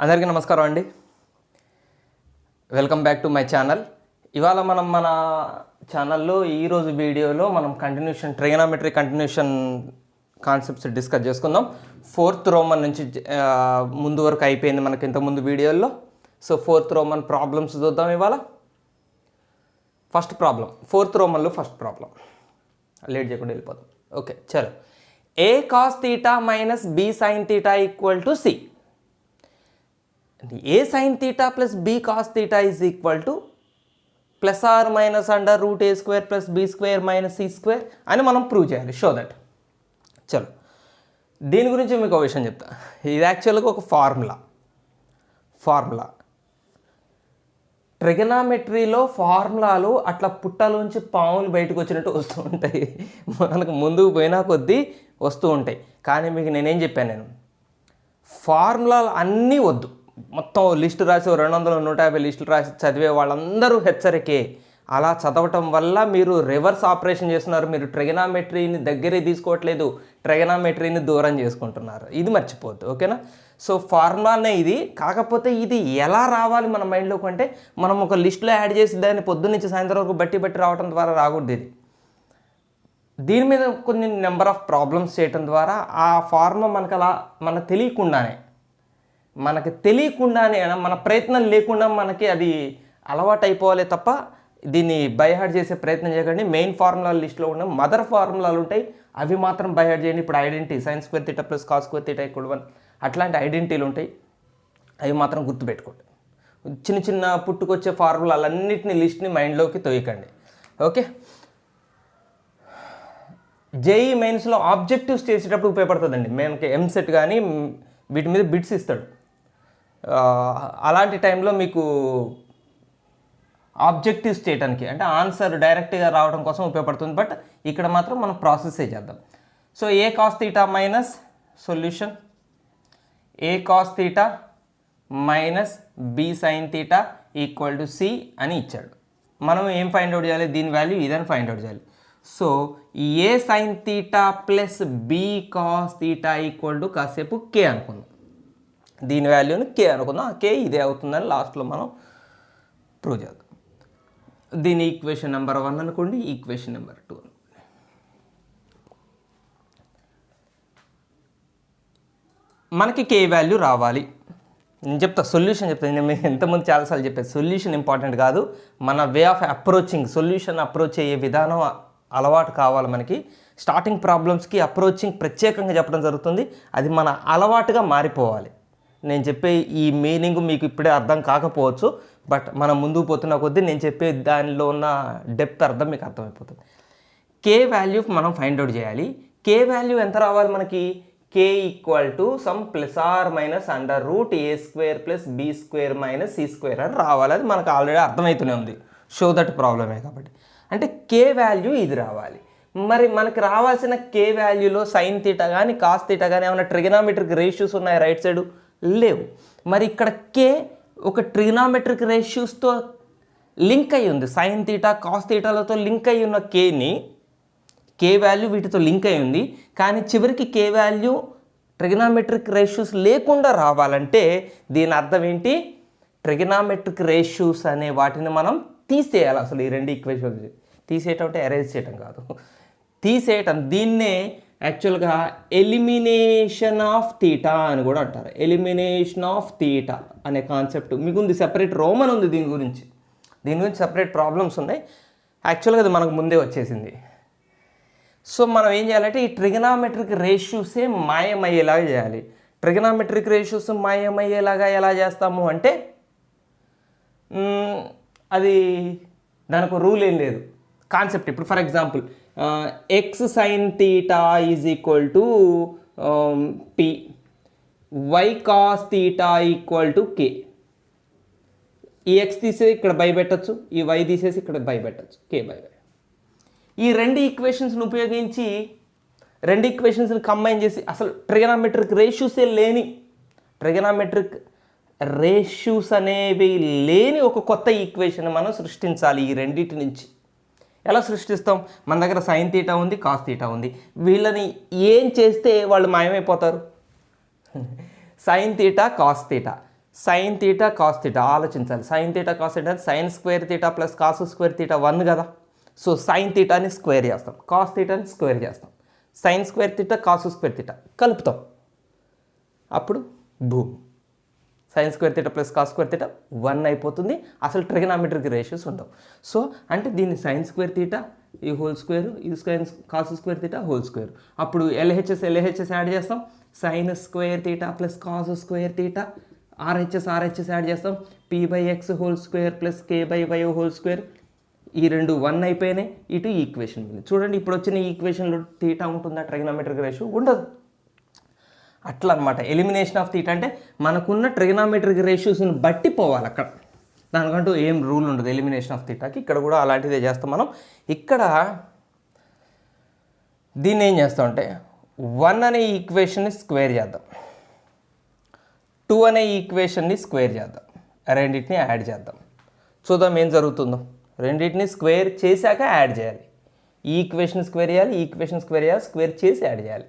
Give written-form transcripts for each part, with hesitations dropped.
అందరికీ నమస్కారం అండి. Welcome back to my channel. ఇవాళ మనం మన ఛానల్లో ఈరోజు వీడియోలో మనం ట్రిగనామెట్రీ కంటిన్యూషన్ కాన్సెప్ట్స్ డిస్కస్ చేసుకుందాం. 4th రోమన్ నుంచి ముందు వరకు అయిపోయింది మనకి ఇంతకుముందు వీడియోల్లో. సో 4th రోమన్ ప్రాబ్లమ్స్ చూద్దాం ఇవాళ. ఫస్ట్ ప్రాబ్లం 4th రోమన్లో ఫస్ట్ ప్రాబ్లం, లేట్ చేయకుండా వెళ్ళిపోతాం. ఓకే, చలో. A cos theta minus B sine theta equal to c. a sin theta plus b cos theta is equal to plus or minus under root a square plus b square minus c square అని మనం prove చేయాలి. Show that. చలో, దీని గురించి మీకు ఒక విషయం చెప్తా. ఇది యాక్చువల్గా ఒక ఫార్ములా ట్రిగనామెట్రీలో ఫార్ములాలు అట్లా పుట్టలోంచి పాములు బయటకు వచ్చినట్టు వస్తూ ఉంటాయి. మనకు ముందుకు పోయినా కొద్దీ వస్తూ ఉంటాయి. కానీ మీకు నేనేం చెప్పాను, ఫార్ములాలు అన్నీ వద్దు. మొత్తం లిస్టు రాసి 200 150 లిస్టులు రాసి చదివే వాళ్ళందరూ హెచ్చరికే. అలా చదవటం వల్ల మీరు రివర్స్ ఆపరేషన్ చేస్తున్నారు. మీరు ట్రిగనామెట్రీని దగ్గరే తీసుకోవట్లేదు, ట్రిగనామెట్రీని దూరం చేసుకుంటున్నారు. ఇది మర్చిపోద్దు, ఓకేనా? సో ఫార్ములానే ఇది. కాకపోతే ఇది ఎలా రావాలి మన మైండ్లోకి అంటే, మనం ఒక లిస్టులో యాడ్ చేసి దాన్ని పొద్దున్న నుంచి సాయంత్రం వరకు బట్టి రావడం ద్వారా రాకూడదు. ఇది దీని మీద కొన్ని నెంబర్ ఆఫ్ ప్రాబ్లమ్స్ చేయటం ద్వారా ఆ ఫార్ములా మనకు తెలియకుండానే మన ప్రయత్నం లేకుండా మనకి అది అలవాటు అయిపోవాలి తప్ప దీన్ని బైహార్డ్ చేసే ప్రయత్నం చేయకండి. మెయిన్ ఫార్ములా లిస్ట్లో ఉన్న మదర్ ఫార్ములాలు ఉంటాయి, అవి మాత్రం బైహార్డ్ చేయండి. ఇప్పుడు identity sign square theta plus cos square theta equal 1 అట్లాంటి ఐడెంటిటీలు ఉంటాయి, అవి మాత్రం గుర్తుపెట్టుకోండి. చిన్న చిన్న పుట్టుకొచ్చే ఫార్ములాలన్నింటినీ లిస్ట్ని మైండ్లోకి తోయకండి, ఓకే? జేఈ మెయిన్స్లో ఆబ్జెక్టివ్స్ చేసేటప్పుడు ఉపయోగపడుతుందండి. మనకి ఎంసెట్ కానీ వీటి మీద బిట్స్ ఇస్తాడు. అలాంటి టైంలో మీకు ఆబ్జెక్టివ్స్ చేయడానికి అంటే ఆన్సర్ డైరెక్ట్గా రావడం కోసం ఉపయోగపడుతుంది. బట్ ఇక్కడ మాత్రం మనం ప్రాసెసే చేద్దాం. So A cos theta minus solution A cos theta minus B sine theta equal to C అని ఇచ్చాడు. మనం ఏం ఫైండ్ అవుట్ చేయాలి? దీని వాల్యూ ఇదని ఫైండ్ అవుట్ చేయాలి. So A sine theta plus B cos theta equal to కాసేపు K అనుకుందాం. దీని వాల్యూని కే అనుకుందాం. కే ఇదే అవుతుందని లాస్ట్లో మనం ప్రూవ్ చేద్దాం. దీని ఈక్వేషన్ నెంబర్ 1 అనుకోండి, ఈక్వేషన్ నెంబర్ 2 అనుకోండి. మనకి కే వాల్యూ రావాలి. నేను సొల్యూషన్ చెప్తాను. నేను మీకు ఎంతమంది చాలాసార్లు చెప్పాను, సొల్యూషన్ ఇంపార్టెంట్ కాదు, మన way of approaching, solution approach అయ్యే విధానం అలవాటు కావాలి. మనకి స్టార్టింగ్ ప్రాబ్లమ్స్కి అప్రోచింగ్ ప్రత్యేకంగా చెప్పడం జరుగుతుంది. అది మన అలవాటుగా మారిపోవాలి. నేను చెప్పే ఈ మీనింగ్ మీకు ఇప్పుడే అర్థం కాకపోవచ్చు, బట్ మనం ముందుకు పోతున్న కొద్దీ నేను చెప్పే దానిలో ఉన్న డెప్త్ అర్థం మీకు అర్థమైపోతుంది. కే వాల్యూ మనం ఫైండ్ అవుట్ చేయాలి. కే వాల్యూ ఎంత రావాలి మనకి? K equal to some plus or minus under root A square plus B square minus C square అని రావాలి. అది మనకు ఆల్రెడీ అర్థమవుతూనే ఉంది, షో దట్ ప్రాబ్లమే కాబట్టి. అంటే కే వాల్యూ ఇది రావాలి. మరి మనకి రావాల్సిన కే వాల్యూలో సైన్ తీటా కానీ కాస్ తీటా కానీ ఏమైనా ట్రిగనామెట్రిక్ రేషియోస్ ఉన్నాయి రైట్ సైడ్? లేవు. మరి ఇక్కడ కే ఒక ట్రిగనామెట్రిక్ రేషియోస్తో లింక్ అయ్యి ఉంది. సైన్ తీటా కాస్ తీటాలతో లింక్ అయ్యి ఉన్న కే వాల్యూ వీటితో లింక్ అయి ఉంది. కానీ చివరికి కే వాల్యూ ట్రిగనామెట్రిక్ రేషియోస్ లేకుండా రావాలంటే దీని అర్థం ఏంటి? ట్రిగనామెట్రిక్ రేషియోస్ అనే వాటిని మనం తీసేయాలి. అసలు ఈ రెండు ఈక్వేషన్స్ తీసేయటం అంటే అరేంజ్ చేయటం కాదు, తీసేయటం. దీన్నే యాక్చువల్గా ఎలిమినేషన్ ఆఫ్ తీటా అని కూడా అంటారు. ఎలిమినేషన్ ఆఫ్ తీటా అనే కాన్సెప్ట్ మీకు ఉంది, సెపరేట్ రోమన్ ఉంది దీని గురించి సెపరేట్ ప్రాబ్లమ్స్ ఉన్నాయి. యాక్చువల్గా అది మనకు ముందే వచ్చేసింది. సో మనం ఏం చేయాలంటే ఈ ట్రిగనామెట్రిక్ రేషియోసే మాయమయ్యేలాగా చేయాలి. ట్రిగనామెట్రిక్ రేషియోస్ మాయమయ్యేలాగా ఎలా చేస్తాము అంటే, అది దానికి రూల్ ఏం లేదు, కాన్సెప్ట్. ఇప్పుడు for example x sine theta is equal to p, y cos theta equal to k. ఈ ఎక్స్ తీసేసి ఇక్కడ బై పెట్టచ్చు, ఈ వై తీసేసి ఇక్కడ బై పెట్టచ్చు, కే బై. ఈ రెండు ఈక్వేషన్స్ని ఉపయోగించి రెండు ఈక్వేషన్స్ని కంబైన్ చేసి అసలు ట్రిగనామెట్రిక్ రేషియోసే లేని ట్రిగనామెట్రిక్ రేషియోస్ అనేవి లేని ఒక కొత్త ఈక్వేషన్ మనం సృష్టించాలి. ఈ రెండింటి నుంచి ఎలా సృష్టిస్తాం? మన దగ్గర సైన్ తీటా ఉంది, కాస్ తీటా ఉంది. వీళ్ళని ఏం చేస్తే వాళ్ళు మాయమైపోతారు? Sine theta cos theta sine theta cos theta ఆలోచించాలి. Sine theta cos theta sine square theta plus cos square theta 1 కదా. సో సైన్ తీటాని స్క్వేర్ చేస్తాం, కాస్ తీటాని స్క్వేర్ చేస్తాం, sine square theta cos square theta కలుపుతాం, అప్పుడు భూమి sine square theta plus cos square theta 1 అయిపోతుంది. అసలు ట్రిగనామెట్రిక్ రేషియోస్ ఉండవు. సో అంటే దీన్ని సైన్ స్క్వేర్ తీటా ఈ హోల్ స్క్వేర్, ఇది sine cos square theta whole square, అప్పుడు ఎల్హెచ్ఎస్ యాడ్ చేస్తాం, sine square theta plus cos square theta, RHS add చేస్తాం, p/x whole square plus k/y whole square. ఈ రెండు 1 అయిపోయినాయి. ఇటు ఈక్వేషన్ ఉంది చూడండి. ఇప్పుడు వచ్చిన ఈక్వేషన్లో తీటా ఉంటుందా ట్రిగనామెట్రిక్ రేషియో? ఉండదు. అట్లా అనమాట. ఎలిమినేషన్ ఆఫ్ తీటా అంటే మనకున్న ట్రిగనామెట్రిక్ రేషియోస్ని బట్టి పోవాలి. అక్కడ దానికంటూ ఏం రూల్ ఉండదు ఎలిమినేషన్ ఆఫ్ తీటాకి. ఇక్కడ కూడా అలాంటిదే చేస్తాం మనం. ఇక్కడ దీన్ని ఏం చేస్తామంటే 1 అనే ఈక్వేషన్ని స్క్వేర్ చేద్దాం, 2 అనే ఈక్వేషన్ని స్క్వేర్ చేద్దాం, రెండింటిని యాడ్ చేద్దాం. చూద్దాం ఏం జరుగుతుందో. రెండింటిని స్క్వేర్ చేశాక యాడ్ చేయాలి. ఈ ఈక్వేషన్ స్క్వేర్ చేయాలి, ఈ ఈక్వేషన్ స్క్వేర్ చేయాలి, స్క్వేర్ చేసి యాడ్ చేయాలి.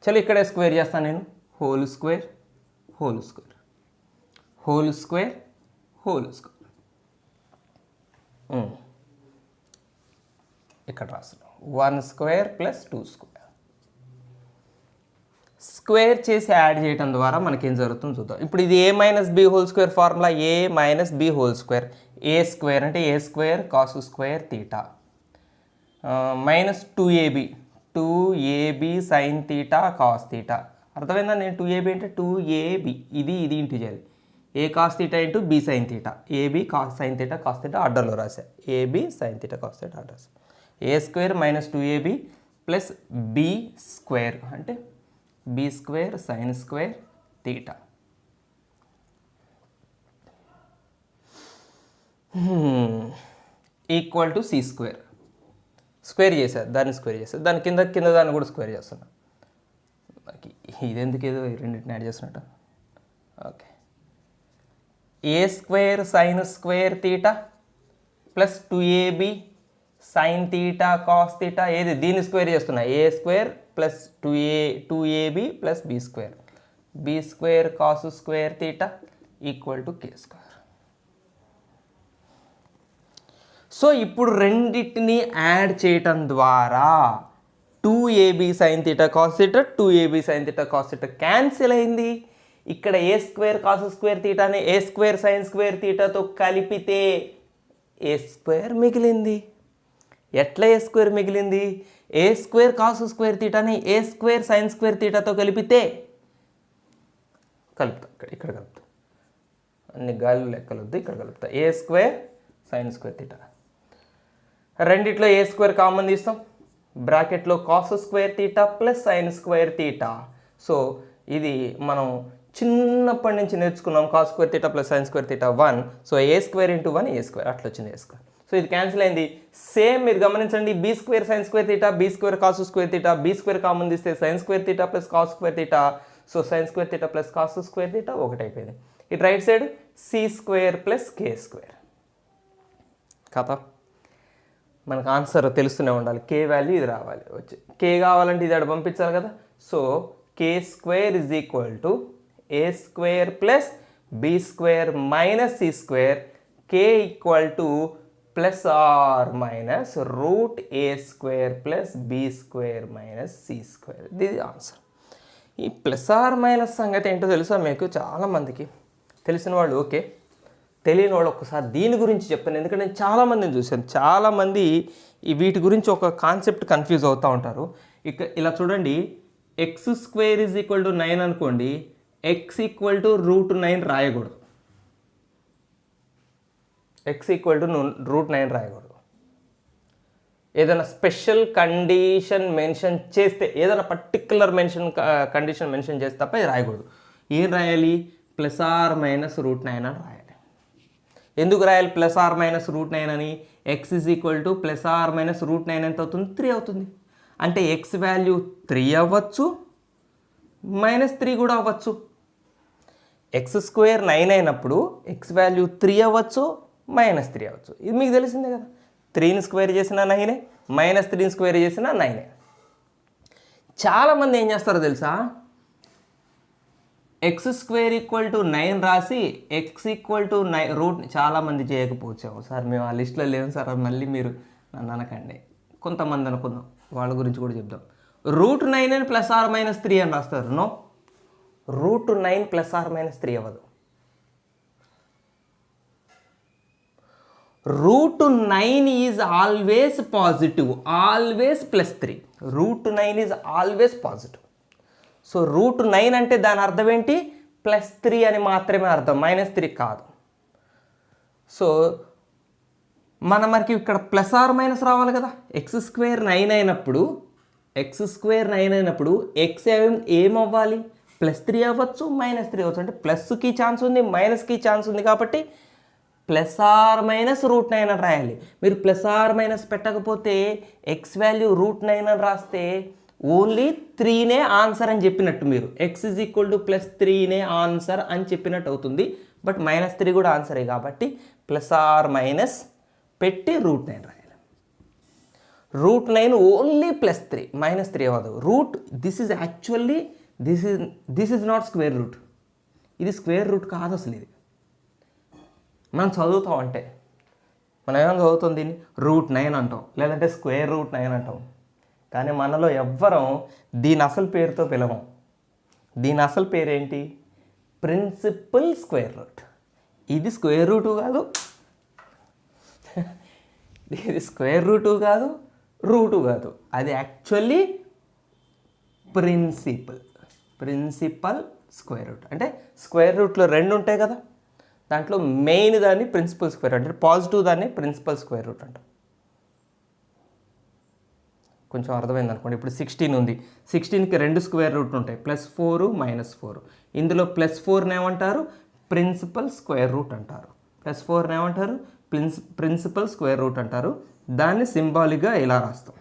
చలో ఇక్కడే స్క్వేర్ చేస్తాను నేను. Whole square whole square whole square whole square. ఇక్కడ రాస్తున్నాం 1 స్క్వేర్ ప్లస్ 2 స్క్వేర్. స్క్వేర్ చేసి యాడ్ చేయడం ద్వారా మనకేం జరుగుతుందో చూద్దాం. ఇప్పుడు ఇది a minus B whole square formula, a minus B whole square. A square అంటే ఏ square cos square theta minus 2ab sine theta cos theta. అర్థమైందా? నేను 2ab అంటే 2ab, ఇది ఇంటూ చేయాలి. A cos theta into B sine theta, AB cos sine theta cos theta ఆర్డర్లో రాశా, AB sine theta cos theta order రాశా. A square minus 2ab plus B square అంటే B square sine square theta equal to C square. Square చేశారు, దాన్ని square చేశారు, దాని కింద దాన్ని కూడా స్క్వేర్ చేస్తున్నా. ఇదెందుకు ఏదో రెండింటిని యాడ్ చేస్తున్నట్టు. Okay, A square sine square theta plus 2ab sine theta cos theta. ఏది దీన్ని స్క్వేర్ చేస్తున్నా, A square plus 2ab plus B square, B square cos square theta equal to K square. So ఇప్పుడు రెండింటిని add చేయటం ద్వారా 2ab sine theta cos theta 2ab sine theta cos theta cancel అయింది. ఇక్కడ ఏ square cos square తీటాని A square sine square తీటాతో కలిపితే A square మిగిలింది. ఎట్లా ఏ స్క్వేర్ మిగిలింది? ఏ స్క్వేర్ కాస్ స్క్వేర్ తీటాని ఏ స్క్వేర్ సైన్ స్క్వేర్ తీటాతో కలిపితే కలుపుతా. ఇక్కడ కలుపుతా, అన్ని గాలి లెక్కలు వద్దు, ఇక్కడ కలుపుతా. A square sine square theta, రెండిట్లో ఏ స్క్వేర్ కామన్ తీస్తాం, బ్రాకెట్లో cos square theta plus sine square theta. So ఇది మనం చిన్నప్పటి నుంచి నేర్చుకున్నాం, cos square theta plus sine square theta 1. So A square into 1 A square, అట్లా వచ్చింది ఏ స్క్వేర్. సో ఇది క్యాన్సిల్ అయింది. సేమ్ మీరు గమనించండి, B square sine square theta B square cos square theta, B square common తీస్తే sine square theta plus cos square theta. So sine square theta plus cos square theta ఒకటి అయిపోయింది. ఇటు right side C square plus K square. కదా మనకు answer తెలుస్తూనే ఉండాలి. కే value ఇది రావాలి, వచ్చి కే కావాలంటే ఇది అక్కడ పంపించాలి కదా. So K square is equal to A square plus B square minus C square, K equal to plus or minus root A square plus B square minus C square. ఇది ఆన్సర్. ఈ ప్లస్ ఆర్ మైనస్ సంగతి ఏంటో తెలుసా మీకు? చాలామందికి తెలిసిన వాళ్ళు okay, తెలియని వాళ్ళు ఒక్కసారి దీని గురించి చెప్పాను. ఎందుకంటే నేను చాలామందిని చూశాను, చాలామంది ఈ వీటి గురించి ఒక కాన్సెప్ట్ కన్ఫ్యూజ్ అవుతూ ఉంటారు. ఇక ఇలా చూడండి, X square is equal to 9 అనుకోండి, ఎక్స్ ఈక్వల్ టు రూట్ 9 రాయకూడదు, ఎక్స్ ఈక్వల్ టు రూట్ 9 రాయకూడదు. ఏదైనా స్పెషల్ కండిషన్ మెన్షన్ చేస్తే, ఏదైనా పర్టికులర్ కండిషన్ మెన్షన్ చేస్తే తప్ప ఇది రాయకూడదు. ఏం రాయాలి? ప్లస్ ఆర్ మైనస్ రూట్ 9 అని రాయాలి. ఎందుకు రాయాలి ప్లస్ ఆర్ మైనస్ రూట్ 9 అని? X is equal to plus or minus root 9 ఎంత అవుతుంది? 3 అవుతుంది. అంటే ఎక్స్ వాల్యూ 3 అవ్వచ్చు, -3 కూడా అవ్వచ్చు. ఎక్స్ స్క్వేర్ 9 అయినప్పుడు ఎక్స్ వాల్యూ 3 అవ్వచ్చు, -3 అవ్వచ్చు. ఇది మీకు తెలిసిందే కదా. 3ని స్క్వేర్ చేసినా 9, -3ని స్క్వేర్ చేసినా 9. చాలామంది ఏం చేస్తారో తెలుసా, ఎక్స్ స్క్వేర్ ఈక్వల్ టు 9 రాసి ఎక్స్ ఈక్వల్ టు 9 రూట్ చాలామంది చేయకపోవచ్చాము సార్, మేము ఆ లిస్ట్లో లేము సార్, మళ్ళీ మీరు నన్ను అనకండి. కొంతమంది అనుకుందాం, వాళ్ళ గురించి కూడా చెప్దాం. √9 అని +r-3 అని రాస్తారు. నో, √9 +r-3 అవ్వదు. √9 is always positive, always +3. √9 is always positive. So √9 అంటే దాని అర్థం ఏంటి? +3 అని మాత్రమే అర్థం, -3 కాదు. సో మనకి ఇక్కడ +r- రావాలి కదా. ఎక్స్ స్క్వేర్ 9 అయినప్పుడు ఎక్స్ ఏమవ్వాలి? +3 అవ్వచ్చు, -3 అవ్వచ్చు. అంటే ప్లస్కి ఛాన్స్ ఉంది, మైనస్కి ఛాన్స్ ఉంది, కాబట్టి +r-√9 అని రాయాలి. మీరు +r- పెట్టకపోతే ఎక్స్ వాల్యూ √9 అని రాస్తే ఓన్లీ 3నే ఆన్సర్ అని చెప్పినట్టు, మీరు ఎక్స్ ఈజ్ ఈక్వల్ టు +3నే ఆన్సర్ అని చెప్పినట్టు అవుతుంది. బట్ -3 కూడా ఆన్సరే, కాబట్టి +r- పెట్టి √9 రాయాలి. √9 ఓన్లీ +3, -3 అవ్వదు. This is actually this is naught square root. ఇది స్క్వేర్ రూట్ కాదు అసలు. ఇది మనం చదువుతాం అంటే మనం ఏమైనా చదువుతాం, దీన్ని √9 అంటాం, లేదంటే √9 అంటాం. కానీ మనలో ఎవ్వరం దీని అసలు పేరుతో పిలవం. దీని అసలు పేరు ఏంటి? Principal square root. ఇది స్క్వేర్ రూటు కాదు, ఇది స్క్వేర్ రూటు కాదు, రూటు కాదు. అది యాక్చువల్లీ ప్రిన్సిపల్ స్క్వేర్ రూట్. అంటే స్క్వేర్ రూట్లో 2 ఉంటాయి కదా, దాంట్లో మెయిన్ దాన్ని ప్రిన్సిపల్ స్క్వేర్ రూట్, అంటే పాజిటివ్ దాన్ని ప్రిన్సిపల్ స్క్వేర్ రూట్ అంటాం. కొంచెం అర్థమైంది అనుకోండి. ఇప్పుడు 16 ఉంది, 16కి 2 స్క్వేర్ రూట్ ఉంటాయి, +4 -4. ఇందులో +4ని ఏమంటారు? ప్రిన్సిపల్ స్క్వేర్ రూట్ అంటారు. +4ని ఏమంటారు? ప్రిన్సిపల్ స్క్వేర్ రూట్ అంటారు. దాన్ని సింబాలిక్గా ఇలా రాస్తాం.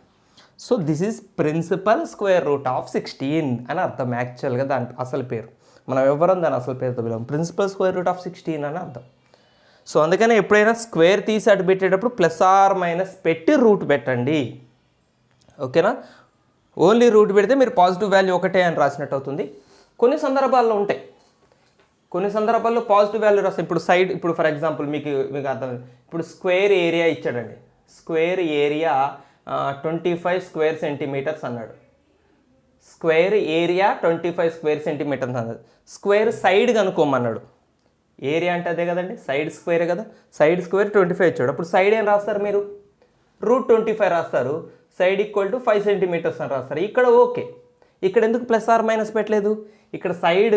So this is principal square root of 16 అని అర్థం. యాక్చువల్గా దాని అసలు పేరు మనం ఎవరం దాని అసలు పేరుతో పిలవం, ప్రిన్సిపల్ స్క్వేర్ రూట్ ఆఫ్ 16 అని అర్థం. సో అందుకనే ఎప్పుడైనా స్క్వేర్ తీసి అటు పెట్టేటప్పుడు +r- పెట్టి రూట్ పెట్టండి, ఓకేనా? ఓన్లీ రూట్ పెడితే మీరు పాజిటివ్ వాల్యూ ఒకటే అని రాసినట్టు అవుతుంది. కొన్ని సందర్భాల్లో ఉంటాయి, కొన్ని సందర్భాల్లో పాజిటివ్ వాల్యూ రాస్తాం. ఇప్పుడు ఫర్ ఎగ్జాంపుల్ మీకు అర్థం, ఇప్పుడు స్క్వేర్ ఏరియా ఇచ్చాడండి. స్క్వేర్ ఏరియా 25 స్క్వేర్ సెంటీమీటర్స్ అన్నాడు. స్క్వేర్ ఏరియా 25 స్క్వేర్ సెంటీమీటర్స్ అన్నాడు. స్క్వేర్ సైడ్ కనుక్కోమన్నాడు. ఏరియా అంటే అదే కదండి, సైడ్ స్క్వేర్ కదా. సైడ్ స్క్వేర్ 25 ఇచ్చాడు. అప్పుడు సైడ్ ఏం రాస్తారు మీరు? √25 రాస్తారు. సైడ్ ఈక్వల్ టు 5 సెంటీమీటర్స్ అని రాస్తారు. ఇక్కడ ఓకే, ఇక్కడ ఎందుకు +r- పెట్టలేదు? ఇక్కడ సైడ్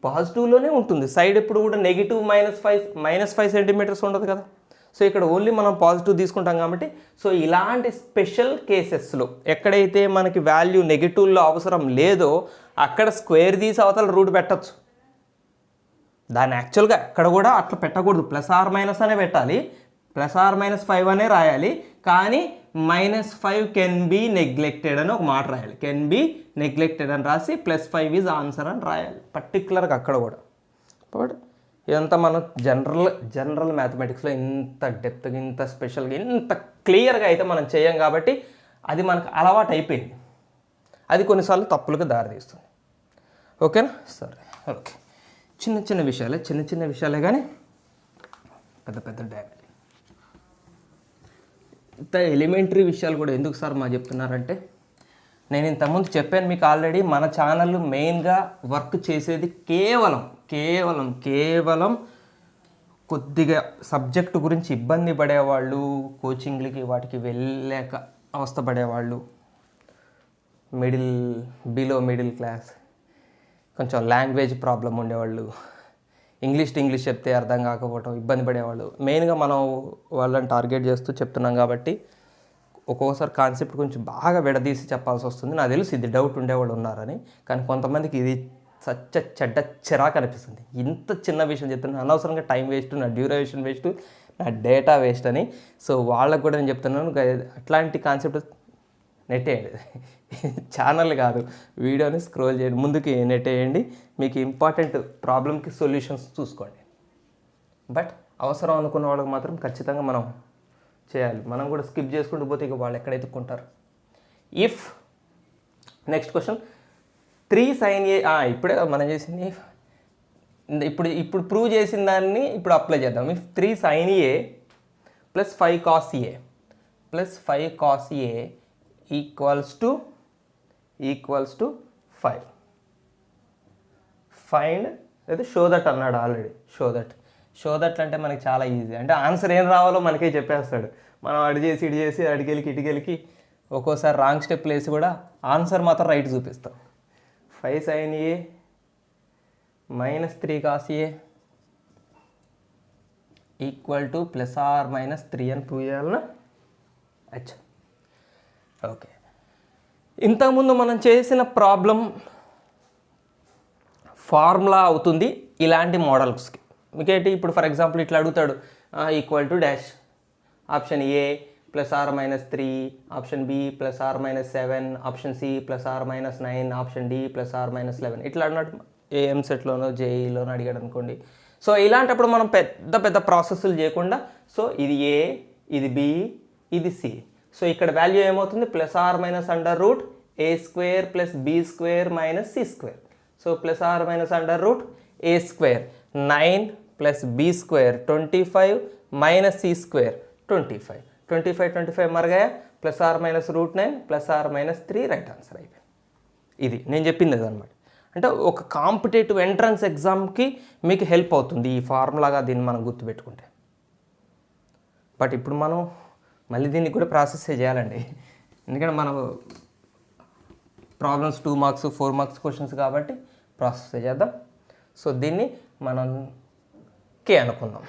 పాజిటివ్లోనే ఉంటుంది. సైడ్ ఎప్పుడు కూడా నెగిటివ్ -5 సెంటీమీటర్స్ ఉండదు కదా. సో ఇక్కడ ఓన్లీ మనం పాజిటివ్ తీసుకుంటాం కాబట్టి, సో ఇలాంటి స్పెషల్ కేసెస్లో ఎక్కడైతే మనకి వాల్యూ నెగిటివ్లో అవసరం లేదో అక్కడ స్క్వేర్ తీసి అవతల రూట్ పెట్టచ్చు. దాన్ని యాక్చువల్గా ఎక్కడ కూడా అట్లా పెట్టకూడదు, +r- అనే పెట్టాలి, +r-5 అనే రాయాలి. కానీ -5 కెన్ బీ నెగ్లెక్టెడ్ అని ఒక మాట రాయాలి. కెన్ బీ నెగ్లెక్టెడ్ అని రాసి +5 ఈజ్ ఆన్సర్ అని రాయాలి పర్టికులర్గా అక్కడ కూడా. బట్ ఇదంతా మనం జనరల్ మ్యాథమెటిక్స్లో ఇంత డెప్త్గా, ఇంత స్పెషల్గా, ఇంత క్లియర్గా అయితే మనం చేయం కాబట్టి అది మనకు అలవాటు అయిపోయింది. అది కొన్నిసార్లు తప్పులకు దారితీస్తుంది. ఓకేనా? సరే, ఓకే. చిన్న విషయాలే కానీ పెద్ద డ్యామేజ్. ఇంత ఎలిమెంటరీ విషయాలు కూడా ఎందుకు సార్ మా చెప్తున్నారంటే, నేను ఇంతకుముందు చెప్పాను మీకు ఆల్రెడీ, మన ఛానల్ మెయిన్గా వర్క్ చేసేది కేవలం కొద్దిగా సబ్జెక్టు గురించి ఇబ్బంది పడేవాళ్ళు, కోచింగ్లకి వాటికి వెళ్ళలేక అవస్థపడేవాళ్ళు, బిలో మిడిల్ క్లాస్, కొంచెం లాంగ్వేజ్ ప్రాబ్లం ఉండేవాళ్ళు, ఇంగ్లీష్ చెప్తే అర్థం కాకపోవడం, ఇబ్బంది పడేవాళ్ళు, మెయిన్గా మనం వాళ్ళని టార్గెట్ చేస్తూ చెప్తున్నాం. కాబట్టి ఒక్కొక్కసారి కాన్సెప్ట్ గురించి బాగా విడదీసి చెప్పాల్సి వస్తుంది. నాకు తెలుసు ఇది డౌట్ ఉండేవాళ్ళు ఉన్నారని, కానీ కొంతమందికి ఇది చెడ్డ చిరాకు అనిపిస్తుంది. ఇంత చిన్న విషయం చెప్తున్నాను, అనవసరంగా టైం వేస్ట్, నా డ్యూరేషన్ వేస్ట్, నా డేటా వేస్ట్ అని. సో వాళ్ళకు కూడా నేను చెప్తున్నాను, అట్లాంటి కాన్సెప్ట్ నెట్టేయండి. ఛానల్ కాదు, వీడియోని స్క్రోల్ చేయండి, ముందుకి నెట్టేయండి. మీకు ఇంపార్టెంట్ ప్రాబ్లమ్కి సొల్యూషన్స్ చూసుకోండి. బట్ అవసరం అనుకున్న వాళ్ళకి మాత్రం ఖచ్చితంగా మనం చేయాలి. మనం కూడా స్కిప్ చేసుకుంటూ పోతే ఇక వాళ్ళు ఎక్కడ ఎత్తుక్కుంటారు. If next question 3 sin A, ఇప్పుడే మనం చేసింది. ఇప్పుడు ఇప్పుడు ప్రూవ్ చేసిన దాన్ని ఇప్పుడు అప్లై చేద్దాం. If 3 sin A plus 5 cos A plus 5 cos A equals to 5. Find అయితే షో దట్ అన్నాడు ఆల్రెడీ. షో దట్ అంటే మనకి చాలా ఈజీ. అంటే ఆన్సర్ ఏం రావాలో మనకే చెప్పేస్తాడు. మనం అడి చేసి ఇటు చేసి అడిగెలికి ఇటుగెలికి ఒక్కోసారి రాంగ్ స్టెప్ వేసి కూడా ఆన్సర్ మాత్రం రైట్ చూపిస్తాం. 5 sin A minus 3 cos A equal to plus or minus 3 అని ప్రూవ్ చేయాలన్నా. అచ్చా ఓకే. ఇంతకుముందు మనం చేసిన ప్రాబ్లం ఫార్ములా అవుతుంది ఇలాంటి మోడల్స్కి. మీకేంటి ఇప్పుడు ఫర్ ఎగ్జాంపుల్ ఇట్లా అడుగుతాడు, equal to dash option A plus or minus 3, option B plus or minus 7, option C plus or minus 9, option D plus or minus 11 ఇట్లా అన్నట్టు ఎంసెట్లోనో జేఈలోనో అడిగాడు అనుకోండి. సో ఇలాంటప్పుడు మనం పెద్ద పెద్ద ప్రాసెస్లు చేయకుండా, సో ఇది ఏ, ఇది బి, ఇది సి. సో ఇక్కడ వాల్యూ ఏమవుతుంది, plus or minus under root A square plus B square minus C square. So plus or minus under root A square 9 plus B square 25 minus C square 25 మరగాయ plus or minus root 9 plus or minus 3 right answer అయిపోయింది. ఇది నేను చెప్పింది అదనమాట. అంటే ఒక competitive entrance ఎగ్జామ్కి మీకు హెల్ప్ అవుతుంది ఈ ఫార్ములాగా, దీన్ని మనం గుర్తుపెట్టుకుంటే. బట్ ఇప్పుడు మనం మళ్ళీ దీన్ని కూడా ప్రాసెస్ చేయాలండి. ఎందుకంటే మనం ప్రాబ్లమ్స్ 2 మార్క్స్ 4 మార్క్స్ క్వశ్చన్స్ కాబట్టి ప్రాసెస్ చేద్దాం. సో దీన్ని మనం కే అనుకుందాం.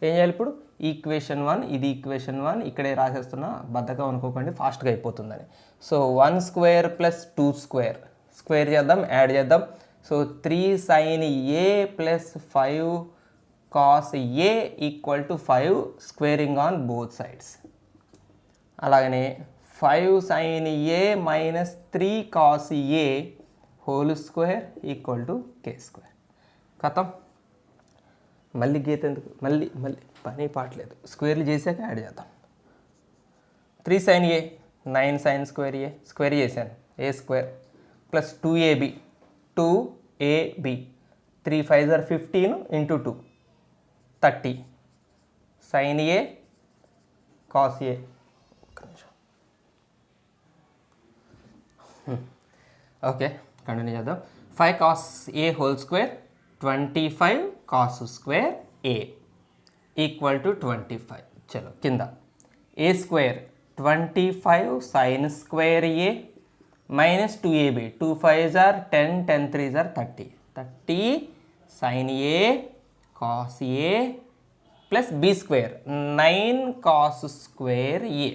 ఏం చేయాలి ఇప్పుడు, ఈక్వేషన్ 1 ఇది ఈక్వేషన్ 1 ఇక్కడే రాసేస్తున్నా, బద్ధకం అనుకోకండి, ఫాస్ట్గా అయిపోతుందని. So 1 square plus 2 square square చేద్దాం, యాడ్ చేద్దాం. So 3 sin A plus 5 cos A equal to 5 squaring on both sides. అలాగనే 5 sin A minus 3 cos A whole square equal to K square. ఖతం. మళ్ళీ గీత ఎందుకు, మళ్ళీ పని పాటలేదు, స్క్వేర్లు చేసాక యాడ్ చేద్దాం. 3 sin A 9 sin square A square చేశాను, A square plus 2AB 3 5 15 into 2 30 sin A cos A. Okay continue చేద్దాం. 5 cos A whole square 25 cos square A equal to 25. చలో కింద A square 25 sin square A minus 2AB 2 5 10 10 3 30 sin A cos A plus B square 9 cos square A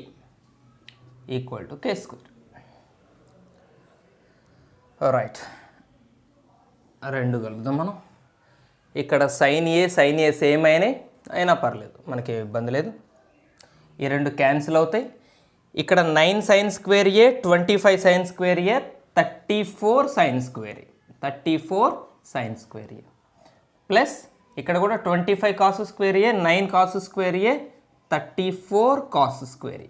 equal to K square. Right, రెండు కలుపుదాం మనం. ఇక్కడ sin A same అయినా పర్లేదు, మనకి ఇబ్బంది లేదు. ఈ రెండు క్యాన్సిల్ అవుతాయి. ఇక్కడ 9 sin square A 25 sin square A 34 sin square A plus ఇక్కడ కూడా 25 cos square A 9 cos square A 34 cos square A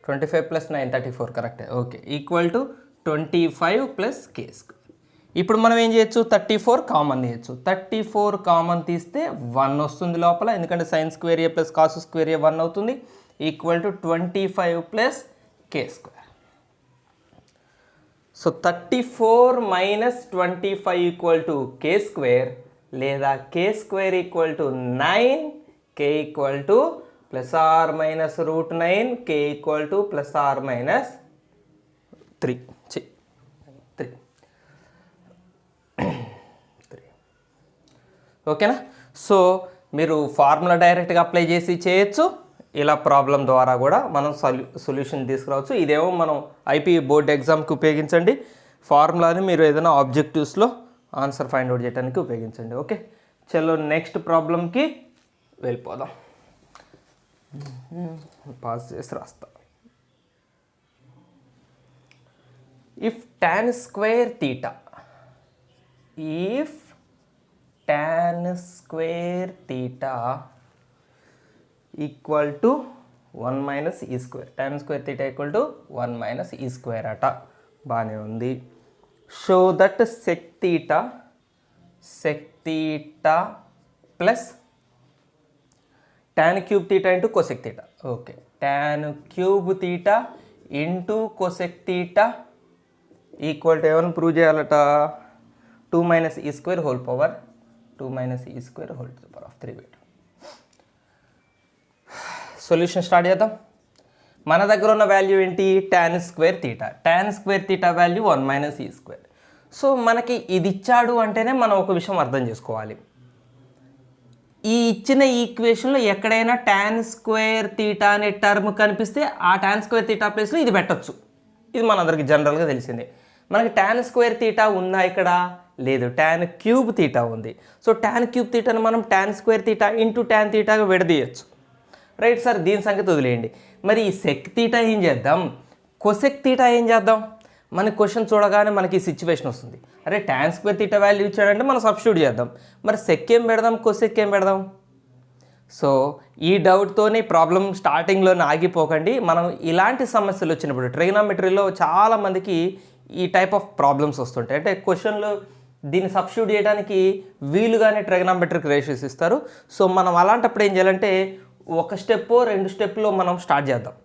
25 plus 9 34 కరెక్టే. Okay equal to 25 plus K square. ఇప్పుడు మనం ఏం చేయొచ్చు, 34 కామన్ తీయచ్చు. 34 కామన్ తీస్తే 1 వస్తుంది లోపల, ఎందుకంటే sine square A plus cos square A 1 అవుతుంది. Equal to 25 plus K square. So 34 minus 25 equal to K square, లేదా K square equal to 9, K equal to plus or minus root 9, K equal to plus or minus 3. ఓకేనా. So మీరు formula డైరెక్ట్గా apply చేసి చేయొచ్చు, ఇలా problem ద్వారా కూడా మనం సొల్యూషన్ తీసుకురావచ్చు. ఇదేమో మనం ఐపీ బోర్డ్ ఎగ్జామ్కి ఉపయోగించండి. ఫార్ములాని మీరు ఏదైనా ఆబ్జెక్టివ్స్లో ఆన్సర్ ఫైండ్ అవుట్ చేయడానికి ఉపయోగించండి. ఓకే చలో నెక్స్ట్ ప్రాబ్లంకి వెళ్ళిపోదాం. పాస్ చేసి రాస్తా. If tan square theta equal to 1 minus E square, tan square theta equal to 1 minus E square అట. బాగానే ఉంది. Show that sec theta plus tan cube theta into cosec theta. Okay, tan cube theta into cosec theta equal to ఏమైనా prove చేయాలట 2 minus E square whole power 2 minus E square whole to the power of 3/2. Solution start చేద్దాం. మన దగ్గర ఉన్న value ఏంటి? tan square theta value 1 minus E square. So మనకి ఇది ఇచ్చాడు అంటేనే మనం ఒక విషయం అర్థం చేసుకోవాలి. ఈ ఇచ్చిన ఈక్వేషన్లో ఎక్కడైనా tan స్క్వేర్ తీటా అనే టర్మ్ కనిపిస్తే ఆ tan స్క్వేర్ తీటా ప్లేస్లో ఇది పెట్టచ్చు. ఇది మనందరికి జనరల్గా తెలిసిందే. మనకి tan స్క్వేర్ తీటా ఉందా ఇక్కడ? లేదు, tan క్యూబ్ తీటా ఉంది. సో tan క్యూబ్ తీటాని మనం tan square theta into tan తీటాగా విడదీయచ్చు. రైట్ సార్, దీని సంగతి వదిలేయండి. మరి ఈ సెక్ తీటా ఏం చేద్దాం? కొసెక్ తీటా ఏం చేద్దాం? మన క్వశ్చన్ చూడగానే మనకి ఈ సిచ్యువేషన్ వస్తుంది. అరే tan స్క్వేర్ తీటా వాల్యూ ఇచ్చాడంటే మనం సబ్స్టిట్యూట్ చేద్దాం. మరి సెక్ ఏం పెడదాం, కొసెక్ ఏం పెడదాం? సో ఈ డౌట్తోనే ప్రాబ్లం స్టార్టింగ్లోనే ఆగిపోకండి. మనం ఇలాంటి సమస్యలు వచ్చినప్పుడు ట్రిగనామెట్రీలో చాలామందికి ఈ టైప్ ఆఫ్ ప్రాబ్లమ్స్ వస్తుంటాయి. అంటే క్వశ్చన్లో దీన్ని సబ్స్టిట్యూట్ చేయడానికి వీలుగానే ట్రిగనామెట్రిక్ రేషియోస్ ఇస్తారు. సో మనం అలాంటప్పుడు ఏం చేయాలంటే ఒక స్టెప్ 2 స్టెప్లో మనం స్టార్ట్ చేద్దాం.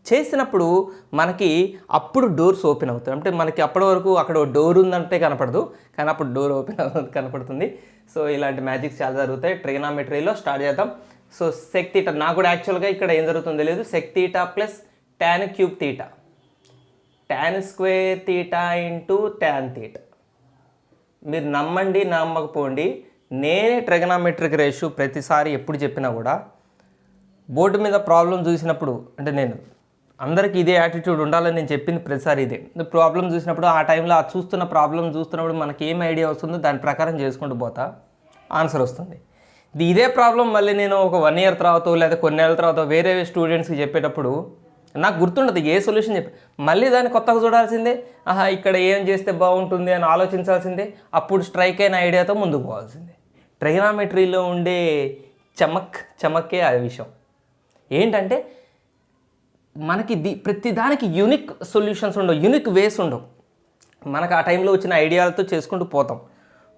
చేసినప్పుడు మనకి అప్పుడు డోర్స్ ఓపెన్ అవుతాయి. అంటే మనకి అప్పటి వరకు అక్కడ డోర్ ఉందంటే కనపడదు, కానీ అప్పుడు డోర్ ఓపెన్ కనపడుతుంది. సో ఇలాంటి మ్యాజిక్స్ చాలా జరుగుతాయి. ట్రిగనామెట్రీలో స్టార్ట్ చేద్దాం. సో సెక్ తీటా, నాకు కూడా యాక్చువల్గా ఇక్కడ ఏం జరుగుతుందో లేదు. Sec theta plus tan cube theta, tan square theta into tan theta. మీరు నమ్మండి నమ్మకపోండి, నేనే ట్రిగనామెట్రిక్ రేషియో ప్రతిసారి ఎప్పుడు చెప్పినా కూడా బోర్డు మీద ప్రాబ్లం చూసినప్పుడు, అంటే నేను అందరికీ ఇదే యాటిట్యూడ్ ఉండాలని నేను చెప్పింది ప్రతిసారి ఇదే. ప్రాబ్లం చూసినప్పుడు ఆ టైంలో ఆ ప్రాబ్లం చూస్తున్నప్పుడు మనకి ఏం ఐడియా వస్తుందో దాని ప్రకారం చేసుకుంటూ పోతా, ఆన్సర్ వస్తుంది. ఇదే ప్రాబ్లం మళ్ళీ నేను ఒక 1 ఇయర్ తర్వాత లేదా కొన్ని నెలల తర్వాత వేరే స్టూడెంట్స్కి చెప్పేటప్పుడు నాకు గుర్తుండదు ఏ సొల్యూషన్ చెప్పి, మళ్ళీ దాన్ని కొత్తగా చూడాల్సిందే. ఇక్కడ ఏం చేస్తే బాగుంటుంది అని ఆలోచించాల్సిందే. అప్పుడు స్ట్రైక్ అయిన ఐడియాతో ముందుకు పోవాల్సిందే. ట్రిగనామెట్రీలో ఉండే చమక్కే ఆ విషయం ఏంటంటే మనకి ప్రతి దానికి యూనిక్ సొల్యూషన్స్ ఉండవు, యూనిక్ వేస్ ఉండవు. మనకు ఆ టైంలో వచ్చిన ఐడియాలతో చేసుకుంటూ పోతాం.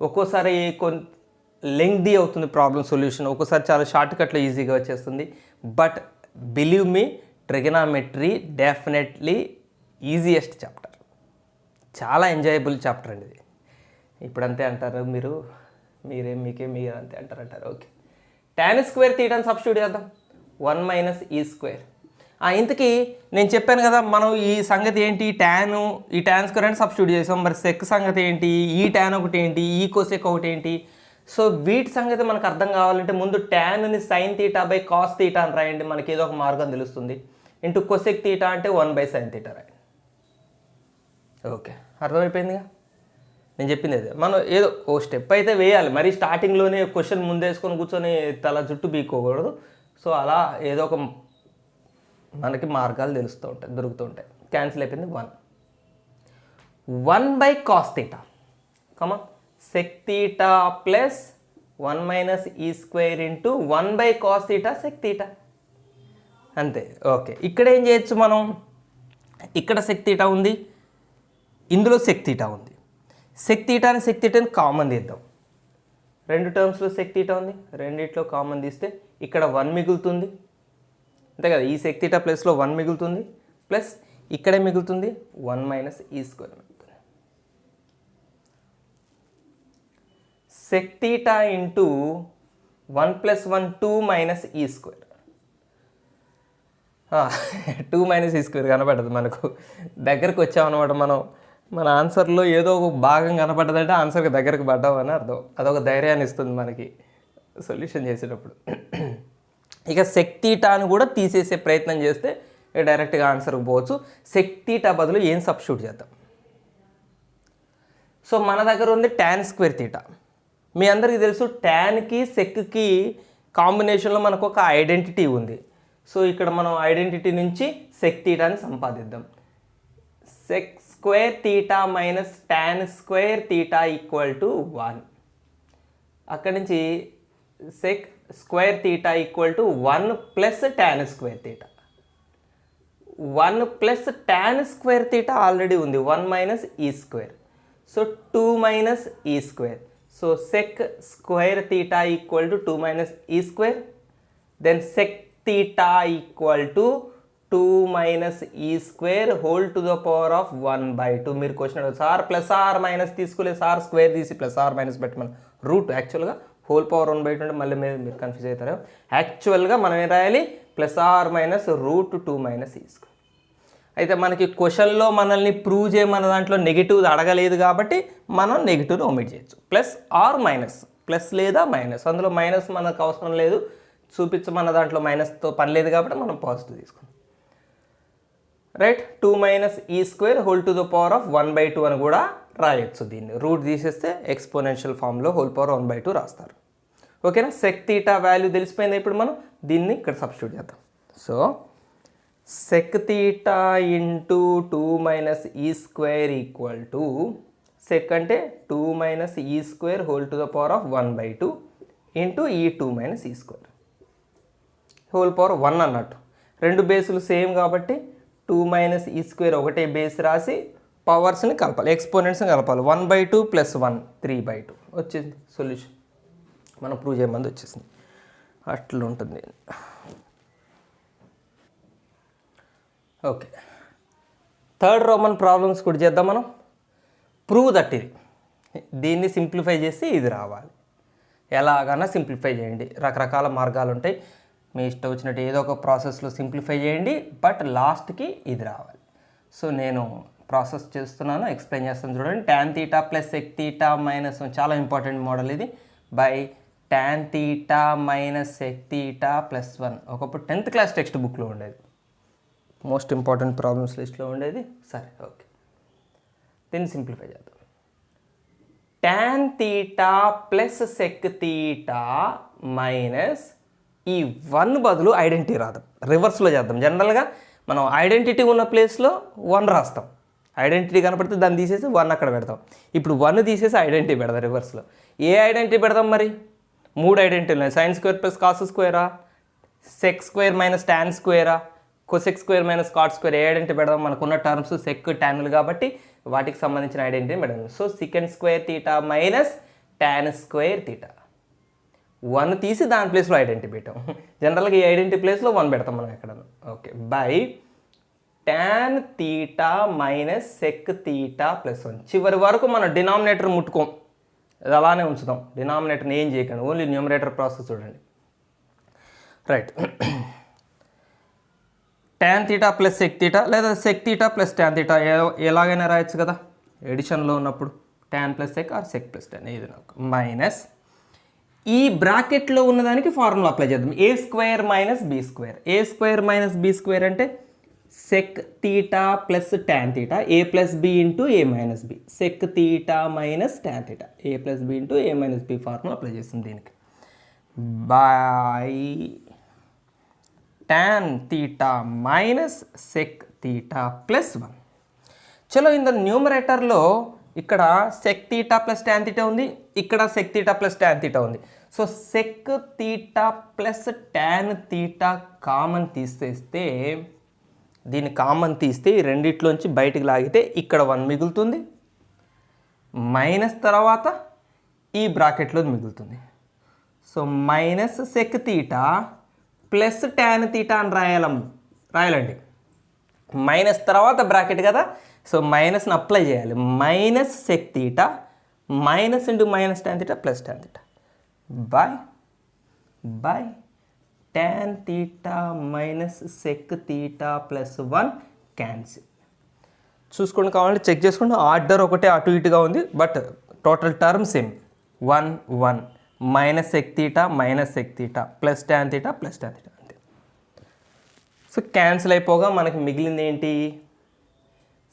ఒక్కోసారి లెంగ్దీ అవుతుంది ప్రాబ్లం సొల్యూషన్, ఒక్కోసారి చాలా షార్ట్ కట్లో ఈజీగా వచ్చేస్తుంది. But believe me, trigonometry definitely easiest chapter, చాలా ఎంజాయబుల్ చాప్టర్ అండి ఇది. ఇప్పుడు అంతే అంటారు మీరు అంతే అంటారు. ఓకే, tan స్క్వేర్ తీటాని సబ్స్టిట్యూట్ చేద్దాం. 1 మైనస్ ఈ స్క్వేర్. ఇంతకీ నేను చెప్పాను కదా, మనం ఈ సంగతి ఏంటి, ఈ tan స్క్వేర్ అని సబ్స్టిట్యూట్ చేసాం. మరి సెక్ సంగతి ఏంటి, ఈ tan ఒకటి ఏంటి, ఈ కొసెక్ ఒకటి ఏంటి? సో వీటి సంగతి మనకు అర్థం కావాలంటే ముందు tanని sin theta by cos theta అని రాయండి, మనకి ఏదో ఒక మార్గం తెలుస్తుంది. ఇంటూ కొసెక్ తీటా అంటే 1/sin తీటా రాయండి. ఓకే, అర్థమైపోయిందిగా నేను చెప్పింది అదే. మనం ఏదో ఓ స్టెప్ అయితే వేయాలి, మరి స్టార్టింగ్లోనే క్వశ్చన్ ముందేసుకొని కూర్చొని తల జుట్టు బీక్కోకూడదు. సో అలా ఏదో ఒక మనకి మార్గాలు దొరుకుతూ ఉంటాయి. క్యాన్సిల్ అయిపోయింది 1/cos theta, sec theta plus 1 minus E square into 1/cos theta sec theta, అంతే. ఓకే, ఇక్కడ ఏం చేయొచ్చు మనం, ఇక్కడ సెక్ తీటా ఉంది, ఇందులో సెక్ తీటా ఉంది. సెక్ తీటాని కామన్ తీద్దాం. 2 టర్మ్స్లో సెక్ తీటా ఉంది, రెండిట్లో కామన్ తీస్తే ఇక్కడ 1 మిగులుతుంది, అంతే కదా. ఈ సెక్ తీటా ప్లస్లో 1 మిగులుతుంది, ప్లస్ ఇక్కడే మిగులుతుంది 1 మైనస్ ఈ స్క్వేర్ మిగులుతుంది. Check theta into 1 + 1 2 minus E square. 2 minus E square కనపడదు మనకు, దగ్గరకు వచ్చామన్నమాట. మన ఆన్సర్లో ఏదో ఒక భాగం కనపడ్డదంటే ఆన్సర్కి దగ్గరకు పడ్డామని అర్థం. అదొక ధైర్యాన్ని ఇస్తుంది మనకి సొల్యూషన్ చేసేటప్పుడు. ఇక సెక్ తీటాను కూడా తీసేసే ప్రయత్నం చేస్తే డైరెక్ట్గా ఆన్సర్కి పోవచ్చు. సెక్ తీటా బదులు ఏం సబ్స్టిట్యూట్ చేద్దాం? సో మన దగ్గర ఉంది tan స్క్వేర్ తీటా. మీ అందరికీ తెలుసు ట్యాన్కి సెక్కి కాంబినేషన్లో మనకు ఒక ఐడెంటిటీ ఉంది. సో ఇక్కడ మనం ఐడెంటిటీ నుంచి సెక్ తీటాని సంపాదిద్దాం. Sec square theta minus tan square theta equal to 1. అక్కడి నుంచి sec square theta equal to 1 plus tan square theta. 1 plus tan square theta already ఉంది, 1 minus E square. So 2 minus E square. So sec square theta equal to 2 minus E square. Then sec theta equal to 2 minus E square whole to the power of 1/2. మీరు question అడగదు sir plus or minus తీసుకోలేదు sir square తీసి plus or minus పెట్టమని. Route యాక్చువల్గా whole power 1/2 అంటే మళ్ళీ మీరు confuse అవుతారు. యాక్చువల్గా మనం ఏం రాయాలి, plus or minus root 2 minus E square. అయితే మనకి క్వశ్చన్లో మనల్ని ప్రూవ్ చేయమన్న దాంట్లో నెగిటివ్ అడగలేదు కాబట్టి మనం నెగిటివ్ని ఒమిట్ చేయొచ్చు. ప్లస్ ఆర్ మైనస్, ప్లస్ లేదా మైనస్, అందులో మైనస్ మనకు అవసరం లేదు, చూపించమన్న దాంట్లో మైనస్తో పని లేదు కాబట్టి మనం పాజిటివ్ తీసుకుందాం. Right, 2 minus E square whole to the power of 1/2 అని కూడా రాయొచ్చు. దీన్ని రూట్ తీసేస్తే ఎక్స్పోనెన్షియల్ ఫామ్లో హోల్ పవర్ 1/2 రాస్తారు. ఓకేనా, సెక్ తీటా వాల్యూ తెలిసిపోయింది. ఇప్పుడు మనం దీన్ని ఇక్కడ సబ్స్టిట్యూట్ చేద్దాం. So sec theta into 2 minus E square equal to, sec అంటే 2 minus E square whole to the power of 1/2 into ఈ 2 minus E square whole power 1 అన్నట్టు. రెండు బేసులు సేమ్ కాబట్టి 2 మైనస్ ఈ స్క్వేర్ ఒకటే బేస్ రాసి పవర్స్ని కలపాలి, ఎక్స్పోనెంట్స్ని కలపాలి. 1/2 ప్లస్ 1 3/2 వచ్చింది సొల్యూషన్. మనం ప్రూవ్ చేయమంది వచ్చేసింది. అట్లా ఉంటుంది. ఓకే, థర్డ్ రోమన్ ప్రాబ్లమ్స్ కూడా చేద్దాం మనం. ప్రూవ్ దట్ ఇది, దీన్ని సింప్లిఫై చేసి ఇది రావాలి. ఎలాగైనా సింప్లిఫై చేయండి, రకరకాల మార్గాలు ఉంటాయి. మీ ఇష్టం వచ్చినట్టు ఏదో ఒక ప్రాసెస్లో సింప్లిఫై చేయండి, బట్ లాస్ట్కి ఇది రావాలి. సో నేను ప్రాసెస్ చేస్తున్నాను, ఎక్స్ప్లెయిన్ చేస్తాను చూడండి. tan theta plus sec theta minus, చాలా ఇంపార్టెంట్ మోడల్ ఇది, by tan theta minus sec theta plus 1. ఒకప్పుడు 10th క్లాస్ టెక్స్ట్ బుక్లో ఉండేది, మోస్ట్ ఇంపార్టెంట్ ప్రాబ్లమ్స్ లిస్ట్లో ఉండేది. సరే ఓకే, దీన్ని సింప్లిఫై చేద్దాం. tan theta plus sec theta minus ఈ 1 బదులు ఐడెంటిటీ రాద్దాం, రివర్స్లో చేద్దాం. జనరల్గా మనం ఐడెంటిటీ ఉన్న ప్లేస్లో 1 రాస్తాం, ఐడెంటిటీ కనపడితే దాన్ని తీసేసి 1 అక్కడ పెడతాం. ఇప్పుడు 1 తీసేసి ఐడెంటిటీ పెడదాం రివర్స్లో. ఏ ఐడెంటిటీ పెడదాం మరి? 3 ఐడెంటిటీలు ఉన్నాయి. సైన్ స్క్వేర్ ప్లస్ కాస్ స్క్వేరా, సెక్ స్క్వేర్ మైనస్ tan స్క్వేరా, cosec square minus cot square. ఏ ఐడెంటిటీ పెడదాం? మనకున్న టర్మ్స్ సెక్ టాన్లు కాబట్టి వాటికి సంబంధించిన ఐడెంటిటీ పెడదాం. So second square theta minus tan square theta. 1 తీసి దాని ప్లేస్లో ఐడెంటిటీ పెట్టాం. జనరల్గా ఈ ఐడెంటిటీ ప్లేస్లో 1 పెడతాం మనం ఎక్కడ. Okay, by tan theta minus sec theta plus 1. చివరి వరకు మనం డినామినేటర్ ముట్టుకోం, అది అలానే ఉంచుదాం. డినామినేటర్ని ఏం చేయకండి, ఓన్లీ న్యూమరేటర్ ప్రాసెస్ చూడండి. Right, tan theta plus sec theta లేదా sec theta plus tan theta ఎలాగైనా రాయొచ్చు కదా ఎడిషన్లో ఉన్నప్పుడు. tan plus sec or sec plus tan ఏది నాకు, మైనస్ ఈ బ్రాకెట్లో ఉన్నదానికి ఫార్ములా అప్లై చేద్దాం. A square minus B square. A square minus B square అంటే sec theta plus tan theta A plus B into A minus B. Sec theta minus tan theta A plus B into A minus B formula apply చేస్తాం దీనికి. By tan theta minus sec theta plus 1. చలో, in the న్యూమరేటర్లో ఇక్కడ sec theta plus tan theta ఉంది, ఇక్కడ sec theta plus tan theta ఉంది. So sec theta plus tan theta common తీసేస్తే, దీన్ని కామన్ తీస్తే ఈ రెండిట్లోంచి బయటికి లాగితే ఇక్కడ 1 మిగులుతుంది, మైనస్ తర్వాత ఈ బ్రాకెట్లో మిగులుతుంది. So minus sec theta plus tan theta అని రాయాలండి. మైనస్ తర్వాత బ్రాకెట్ కదా, సో మైనస్ని అప్లై చేయాలి. Minus sec theta minus into minus tan theta plus tan theta by tan theta minus sec theta plus 1 cancel. చూసుకోండి, కావాలంటే చెక్ చేసుకోండి. ఆర్డర్ ఒకటే అటు ఇటుగా ఉంది, but total term same. 1 1 minus sec theta plus tan theta plus tan theta అంతే. So cancel అయిపోగా మనకి మిగిలింది ఏంటి?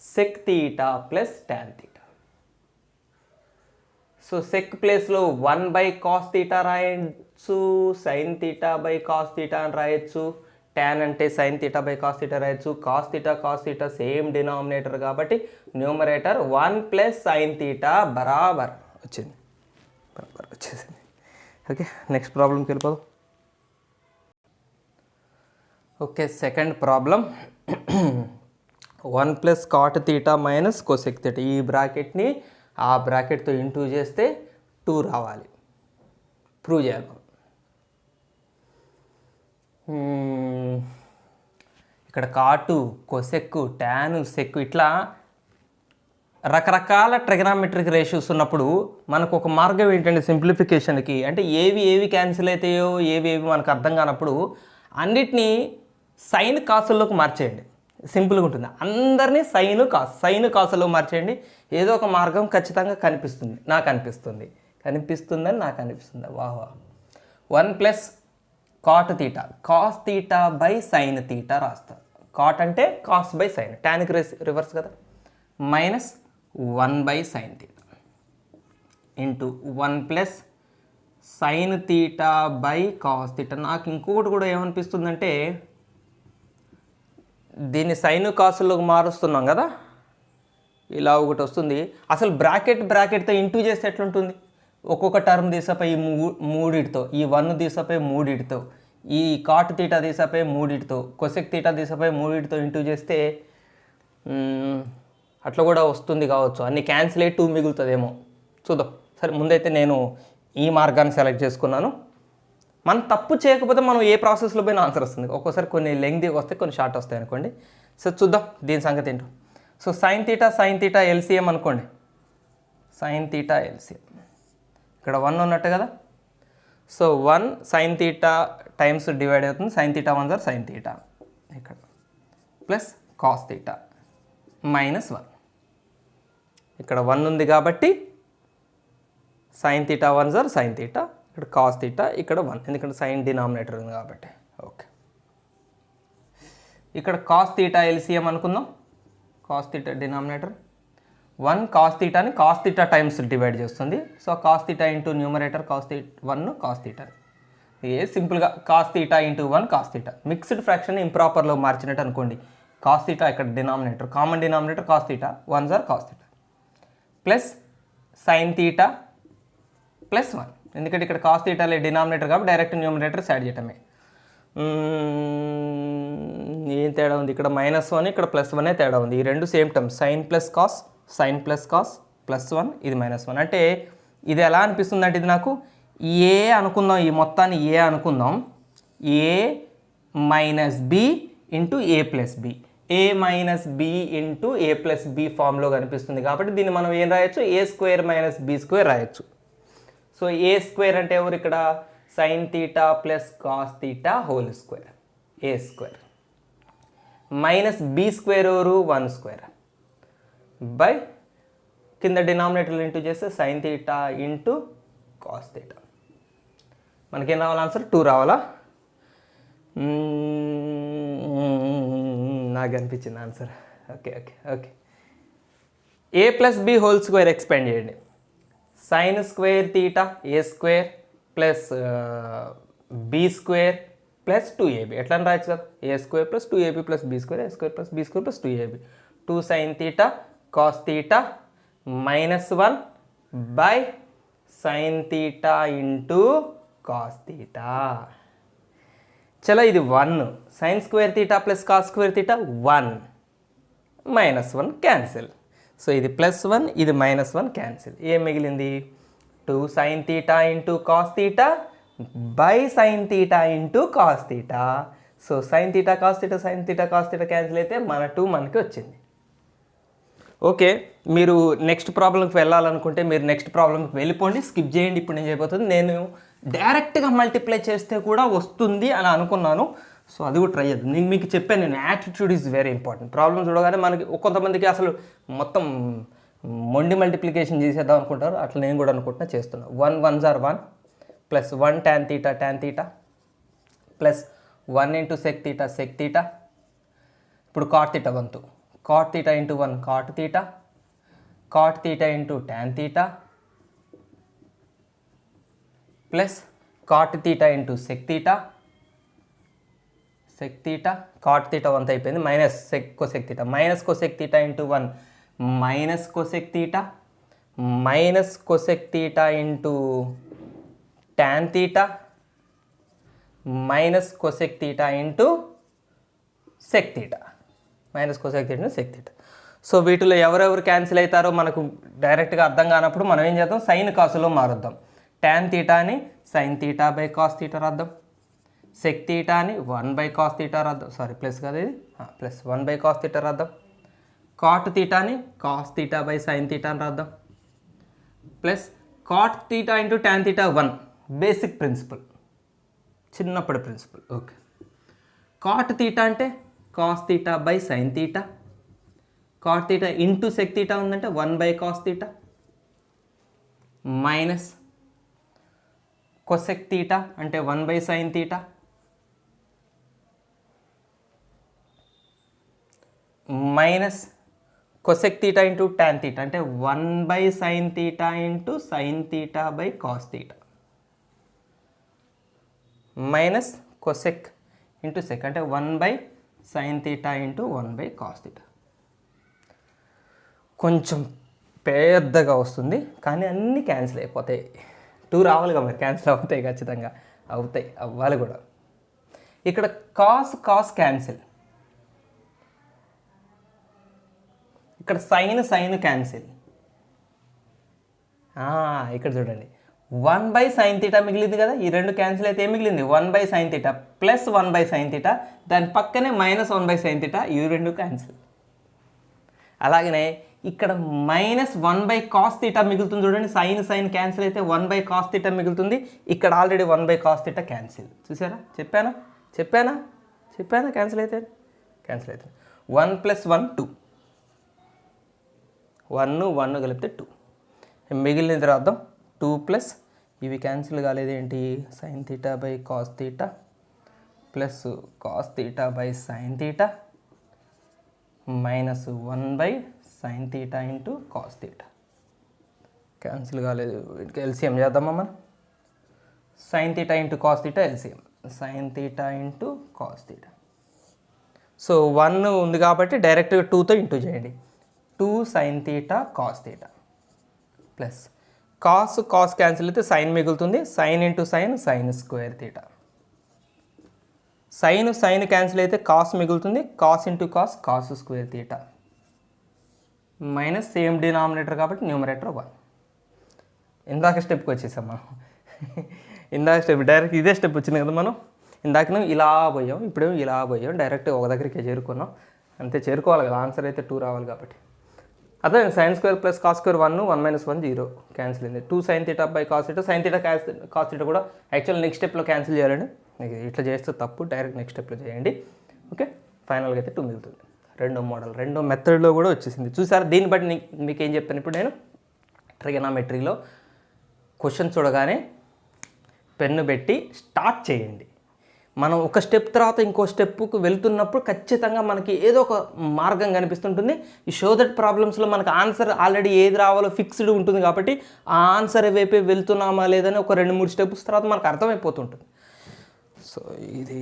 Sec theta plus tan theta. So sec ప్లేస్లో 1 బై కాస్ తీటా రాయొచ్చు, sine theta by cos theta అని రాయొచ్చు. tan అంటే sine theta by cos theta రాయొచ్చు. కాస్ తీటా సేమ్ డినామినేటర్ కాబట్టి న్యూమరేటర్ 1 ప్లస్ సైన్ తీటా బరాబర్ వచ్చేసింది. ఓకే, నెక్స్ట్ ప్రాబ్లంకి వెళ్ళిపోదాం. Okay, second problem. 1 plus cot theta minus cosec theta. ఈ బ్రాకెట్ని ఆ బ్రాకెట్తో ఇంటూ చేస్తే 2 రావాలి. ప్రూవ్ చేయాలి మనం. ఇక్కడ కాటు, కొసెక్కు, టాను, సెక్కు ఇట్లా రకరకాల ట్రిగనామెట్రిక్ రేషియోస్ ఉన్నప్పుడు మనకు ఒక మార్గం ఏంటంటే సింప్లిఫికేషన్కి, అంటే ఏవి క్యాన్సిల్ అవుతాయో ఏవి మనకు అర్థం కానప్పుడు అన్నిటినీ సైన్ కాసుల్లోకి మార్చేయండి. సింపుల్గా ఉంటుంది. అందరినీ సైన్ కాసుల్లో మార్చేయండి. ఏదో ఒక మార్గం ఖచ్చితంగా కనిపిస్తుంది. నాకు అనిపిస్తుంది, కనిపిస్తుందని నాకు అనిపిస్తుంది. వాహ్ 1 plus cot theta, cos theta by sin theta రాస్తా. కాట్ అంటే కాస్ బై సైన్, టాన్కి రివర్స్ కదా, minus 1 by sin theta into 1 plus sign theta by cos theta. నాకు ఇంకొకటి కూడా ఏమనిపిస్తుందంటే దీన్ని సైన్ కాసుల్లోకి మారుస్తున్నాం కదా, ఇలా ఒకటి వస్తుంది. అసలు బ్రాకెట్తో ఇంటూ చేస్తే ఎట్లుంటుంది? ఒక్కొక్క టర్మ్ తీసపై ఈ మూడిటితో, ఈ 1 తీసపై మూడిటితో, ఈ కాట్ తీటా తీసపై మూడిటితో, కొసెక్ తీటా తీసపై మూడిటితో ఇంటూ చేస్తే అట్లా కూడా వస్తుంది కావచ్చు. అన్ని క్యాన్సిల్ అయ్యి 2 మిగులుతుందేమో, చూద్దాం. సరే, ముందైతే నేను ఈ మార్గాన్ని సెలెక్ట్ చేసుకున్నాను. మనం తప్పు చేయకపోతే మనం ఏ ప్రాసెస్లో పోయినా ఆన్సర్ వస్తుంది. ఒక్కోసారి కొన్ని లెంగ్తీ వస్తాయి, కొన్ని షార్ట్ వస్తాయి అనుకోండి. సో చూద్దాం దీని సంగతి ఏంటో. సో సైన్ తీటా ఎల్సిఎం అనుకోండి. సైన్ తీటా ఎల్సిఎం ఇక్కడ 1 ఉన్నట్టు కదా. So 1 sine theta times divide అవుతుంది. Sine theta 1 sir sine theta ఇక్కడ ప్లస్ కాస్ తీటా మైనస్ 1. ఇక్కడ 1 ఉంది కాబట్టి sine theta 1 sir sine theta, ఇక్కడ కాస్ తీటా, ఇక్కడ 1, ఎందుకంటే సైన్ డినామినేటర్ ఉంది కాబట్టి. ఓకే, ఇక్కడ కాస్ తీటా ఎల్సిఎం అనుకుందాం. కాస్ తీటా డినామినేటర్ 1, కాస్ తీటాని కాస్ తీటా టైమ్స్ డివైడ్ చేస్తుంది. So cos theta into numerator cos theta 1 cos theta, సింపుల్గా cos theta into 1 cos theta. Mixed fraction ఇంప్రాపర్లో మార్చినట్టు అనుకోండి. కాస్ తీటా ఇక్కడ denominator, common denominator cos theta 1 sir cos theta plus sign theta plus 1, ఎందుకంటే ఇక్కడ cos తీటాలే denominator కాబట్టి direct numerators add చేయటమే. ఏం తేడా ఉంది? ఇక్కడ -1, ఇక్కడ +1 తేడా ఉంది. ఈ రెండు same term, sin plus cos +1, ఇది -1. అంటే ఇది ఎలా అనిపిస్తుంది అంటే ఇది నాకు ఏ అనుకుందాం, ఈ మొత్తాన్ని ఏ అనుకుందాం, ఏ మైనస్ బి ఇంటూ ఏ ప్లస్ బి, ఏ మైనస్ బి ఇంటూ ఏ ప్లస్ బి ఫామ్లో కనిపిస్తుంది. కాబట్టి దీన్ని మనం ఏం రాయొచ్చు? A² మైనస్ B² రాయొచ్చు. సో A² అంటే ఎవరు ఇక్కడ? Sine theta plus cos theta whole square, A² minus B² ఎవరు? 1² బై కింద డినామినేటర్లు ఇంటూ చేస్తే sine theta into cos theta. మనకేం రావాలి? ఆన్సర్ 2 రావాలా? నాకు అనిపించింది answer. Okay A plus B whole square expand చేయండి. Sine square theta A² plus B² plus 2ab ఎట్లా రాయొచ్చు కదా, A² plus 2ab plus B² A² plus B² plus 2ab. 2 sine theta cos theta -1 by sin theta into cos theta. చలో ఇది 1, sine square theta plus cos square theta 1, -1 cancel. So ఇది +1, ఇది -1 cancel. ఏం మిగిలింది? 2 sine theta into cos theta by sin theta into cos theta. So sine theta cos theta cancel అయితే మన 2 మనకి వచ్చింది. ఓకే, మీరు నెక్స్ట్ ప్రాబ్లంకి వెళ్ళాలనుకుంటే మీరు నెక్స్ట్ ప్రాబ్లంకి వెళ్ళిపోండి, స్కిప్ చేయండి. ఇప్పుడు నేను చేయబోతుంది, నేను డైరెక్ట్గా మల్టిప్లై చేస్తే కూడా వస్తుంది అని అనుకున్నాను. సో అది కూడా ట్రై చేద్దాం. నేను మీకు చెప్పాను, నేను attitude is very important. Problem చూడగానే మనకి కొంతమందికి అసలు మొత్తం మొండి మల్టిప్లికేషన్ చేసేద్దాం అనుకుంటారు, అట్లా నేను కూడా అనుకుంటున్నా, చేస్తున్నాను. 1 1s are 1 plus 1 tan theta plus 1 into sec theta. ఇప్పుడు cot theta 1, cot theta into 1 cot theta into tan theta plus cot theta into sec theta. Cot theta 1 అయిపోయింది, minus cosec theta, minus cosec theta into 1 minus cosec theta into tan theta minus cosec theta into sec theta, so వీటిలో ఎవరెవరు cancel అవుతారో మనకు డైరెక్ట్గా అర్థం కానప్పుడు మనం ఏం చేద్దాం, సైన్ కాసులో మారుద్దాం. tan తీటాని sin theta by cos theta రాద్దాం. sec తీటాని 1/cos తీటా రాద్దాం. సారీ ప్లస్ కదా ఇది, ప్లస్ 1/cos తీటా రాద్దాం. cot తీటాని cos theta by sin theta అని రాద్దాం. Plus cot theta into tan theta 1, basic principle, చిన్నప్పటి ప్రిన్సిపల్. ఓకే. cot తీటా అంటే cos theta by sin theta, cot theta into sec theta ఉందంటే 1/cos theta, minus cosec theta అంటే 1/sin theta, minus cosec theta into tan theta అంటే 1/sin theta into sin theta by cos theta, minus cosec into sec అంటే 1/sin theta into 1/cos theta. కొంచెం పెద్దగా వస్తుంది కానీ అన్నీ cancel అయిపోతాయి. 2 రావాలిగా మరి, క్యాన్సిల్ అవుతాయి, ఖచ్చితంగా అవుతాయి, అవ్వాలి కూడా. ఇక్కడ కాస్ క్యాన్సిల్, ఇక్కడ సైన్ క్యాన్సిల్. ఇక్కడ చూడండి 1/sin తీటా మిగిలింది కదా, ఈ రెండు క్యాన్సిల్ అయితే ఏం మిగిలింది, 1/sin theta plus 1/sin theta, దాని పక్కనే మైనస్ 1/sin తీటా, ఈ రెండు క్యాన్సిల్. అలాగనే ఇక్కడ మైనస్ 1/cos తీటా మిగులుతుంది చూడండి, సైన్ క్యాన్సిల్ అయితే 1/cos తీటా మిగులుతుంది, ఇక్కడ ఆల్రెడీ 1/cos తీటా క్యాన్సిల్. చూసారా, చెప్పానా క్యాన్సిల్ అయితే 1 + 1 2, 1 కలిపితే 2, మిగిలినది రాద్దాం. 2 ప్లస్ ఇవి క్యాన్సిల్ కాలేదు ఏంటి, sin theta by cos theta plus cos theta by sin theta minus 1/sin theta into cos theta. Cancel కాలేదు, వీటికి ఎల్సిఎం చేద్దామా మనం. sin theta into cos theta LCM, sin theta into cos theta. So 1 ఉంది కాబట్టి డైరెక్ట్గా 2తో into చేయండి. 2 sin theta cos theta plus cos cancel అయితే సైన్ మిగులుతుంది, sin into sin square theta. Sin cancel అయితే కాస్ మిగులుతుంది, cos into cos square theta minus same denominator కాబట్టి న్యూమరేటర్ 1. ఇందాక స్టెప్కి వచ్చేసాం మనం. ఇందాక స్టెప్ డైరెక్ట్ ఇదే స్టెప్ వచ్చింది కదా మనం. ఇందాక ఇలా పోయాం, ఇప్పుడు ఇలా పోయాం, డైరెక్ట్ ఒక దగ్గరికి చేరుకున్నాం. అంతే, చేరుకోవాలి కదా, ఆన్సర్ అయితే 2 రావాలి కాబట్టి. అదే sin square plus cos square 1, 1 - 1 0 cancel అయింది. 2 sin theta by cos theta, sin theta cos theta కూడా యాక్చువల్ నెక్స్ట్ స్టెప్లో క్యాన్సిల్ చేయాలండి. ఇట్లా చేస్తే తప్పు, డైరెక్ట్ నెక్స్ట్ స్టెప్లో చేయండి. ఓకే, ఫైనల్గా అయితే 2 మిగులుతుంది. రెండో మెథడ్లో కూడా వచ్చేసింది. చూసారా, దీన్ని బట్టి మీకు ఏం చెప్తాను ఇప్పుడు నేను, ట్రిగనామెట్రీలో క్వశ్చన్ చూడగానే పెన్ను పెట్టి స్టార్ట్ చేయండి. మనం ఒక స్టెప్ తర్వాత ఇంకో స్టెప్కు వెళ్తున్నప్పుడు ఖచ్చితంగా మనకి ఏదో ఒక మార్గం కనిపిస్తుంటుంది. ఈ షో దట్ ప్రాబ్లమ్స్లో మనకు ఆన్సర్ ఆల్రెడీ ఏది రావాలో ఫిక్స్డ్ ఉంటుంది కాబట్టి ఆ ఆన్సర్ వైపే వెళ్తున్నామా లేదని ఒక 2-3 స్టెప్స్ తర్వాత మనకు అర్థమైపోతుంటుంది. సో ఇది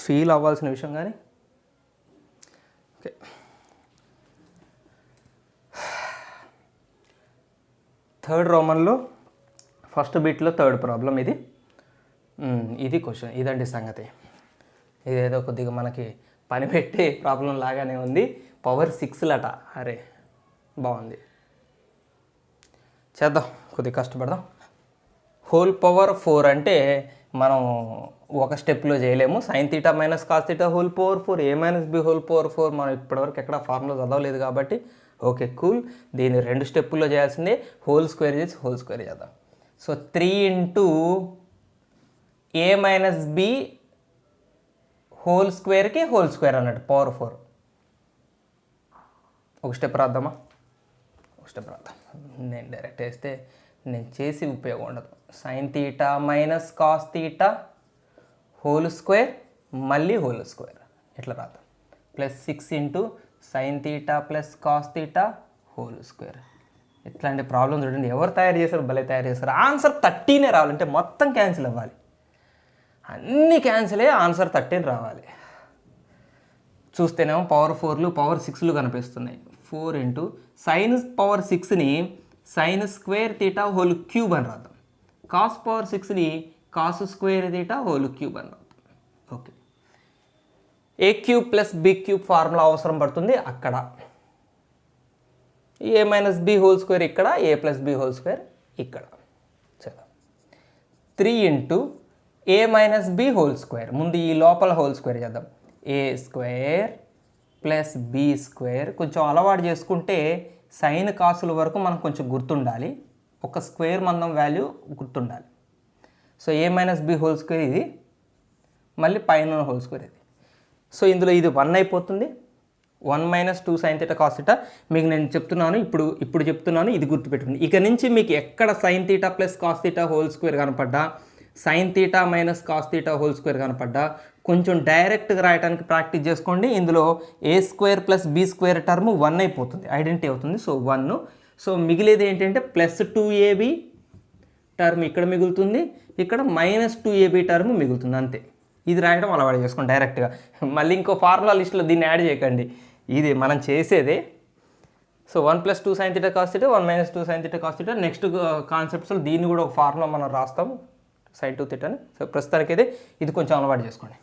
ఫీల్ అవ్వాల్సిన విషయం. కానీ ఓకే, థర్డ్ రోమన్లో ఫస్ట్ బిట్లో థర్డ్ ప్రాబ్లం ఇది క్వశ్చన్. ఇదండి సంగతి. ఇదేదో కొద్దిగా మనకి పని పెట్టి ప్రాబ్లం లాగానే ఉంది. పవర్ 6 అరే బాగుంది, చేద్దాం, కొద్దిగా కష్టపడదాం. హోల్ పవర్ 4 అంటే మనం ఒక స్టెప్లో చేయలేము. sin theta minus cos theta whole power 4, a - b whole power 4 మనం ఇప్పటివరకు ఎక్కడ ఫార్ములా చదవలేదు కాబట్టి ఓకే కూల్. దీన్ని 2 స్టెప్పుల్లో చేయాల్సిందే. హోల్ స్క్వేర్ చేద్దాం. సో 3 × a - b హోల్ స్క్వేర్కి హోల్ స్క్వేర్ అన్నట్టు పవర్ 4. ఒక స్టెప్ రాద్దామా, నేను డైరెక్ట్ వేస్తే నేను చేసి ఉపయోగం ఉండదు. sin theta minus cos theta whole square మళ్ళీ హోల్ స్క్వేర్ ఇట్లా రాద్దాం. Plus 6 × sin theta plus cos theta whole square. ఇట్లాంటి ప్రాబ్లం చూడండి, ఎవరు తయారు చేశారు, భలే తయారు చేశారు. ఆన్సర్ 13 రావాలంటే మొత్తం క్యాన్సిల్ అవ్వాలి, అన్నీ క్యాన్సిలే, ఆన్సర్ 13 రావాలి. చూస్తేనేమో పవర్ 4లు పవర్ 6లు కనిపిస్తున్నాయి. 4 × sin పవర్ 6ని sin square theta whole cube అని రాద్దాం. కాస్ పవర్ 6ని cos square theta whole cube అని రాద్దాం. ఓకే, a³ + b³ ఫార్ములా అవసరం పడుతుంది అక్కడ. ఏ మైనస్ బి హోల్ స్క్వేర్ ఇక్కడ, ఏ ప్లస్ బి హోల్ స్క్వేర్ ఇక్కడ. చలో 3 into A minus B whole square, ముందు ఈ లోపల హోల్ స్క్వేర్ చేద్దాం. A square plus B square. కొంచెం అలవాటు చేసుకుంటే సైన్ కాసుల వరకు మనకు కొంచెం గుర్తుండాలి, ఒక స్క్వేర్ మందం వాల్యూ గుర్తుండాలి. So a minus B whole square ఇది, మళ్ళీ పైన హోల్ స్క్వేర్ ఇది. సో ఇందులో ఇది 1 అయిపోతుంది. 1 minus 2 sine theta cos theta. మీకు నేను చెప్తున్నాను, ఇప్పుడు చెప్తున్నాను, ఇది గుర్తుపెట్టుకోండి. ఇక నుంచి మీకు ఎక్కడ sine theta plus cos theta whole square కనపడ్డా, sine theta minus cos theta whole square కనపడ్డా కొంచెం డైరెక్ట్గా రాయడానికి ప్రాక్టీస్ చేసుకోండి. ఇందులో a square plus B square term 1 అయిపోతుంది, ఐడెంటిటీ అవుతుంది. సో 1. సో మిగిలేది ఏంటంటే ప్లస్ 2ab టర్మ్ ఇక్కడ మిగులుతుంది, ఇక్కడ మైనస్ 2ab టర్మ్ మిగులుతుంది, అంతే. ఇది రాయడం అలవాటు చేసుకోండి డైరెక్ట్గా. మళ్ళీ ఇంకో ఫార్ములా లిస్ట్లో దీన్ని యాడ్ చేయకండి, ఇది మనం చేసేదే. So 1 + 2 sin θ cos θ, 1 - 2 sin θ cos θ. Next కాన్సెప్ట్స్లో దీన్ని కూడా ఒక ఫార్ములా మనం రాస్తాం, sin 2θ అని. సో ప్రస్తుతానికి అయితే ఇది కొంచెం అలవాటు చేసుకోండి.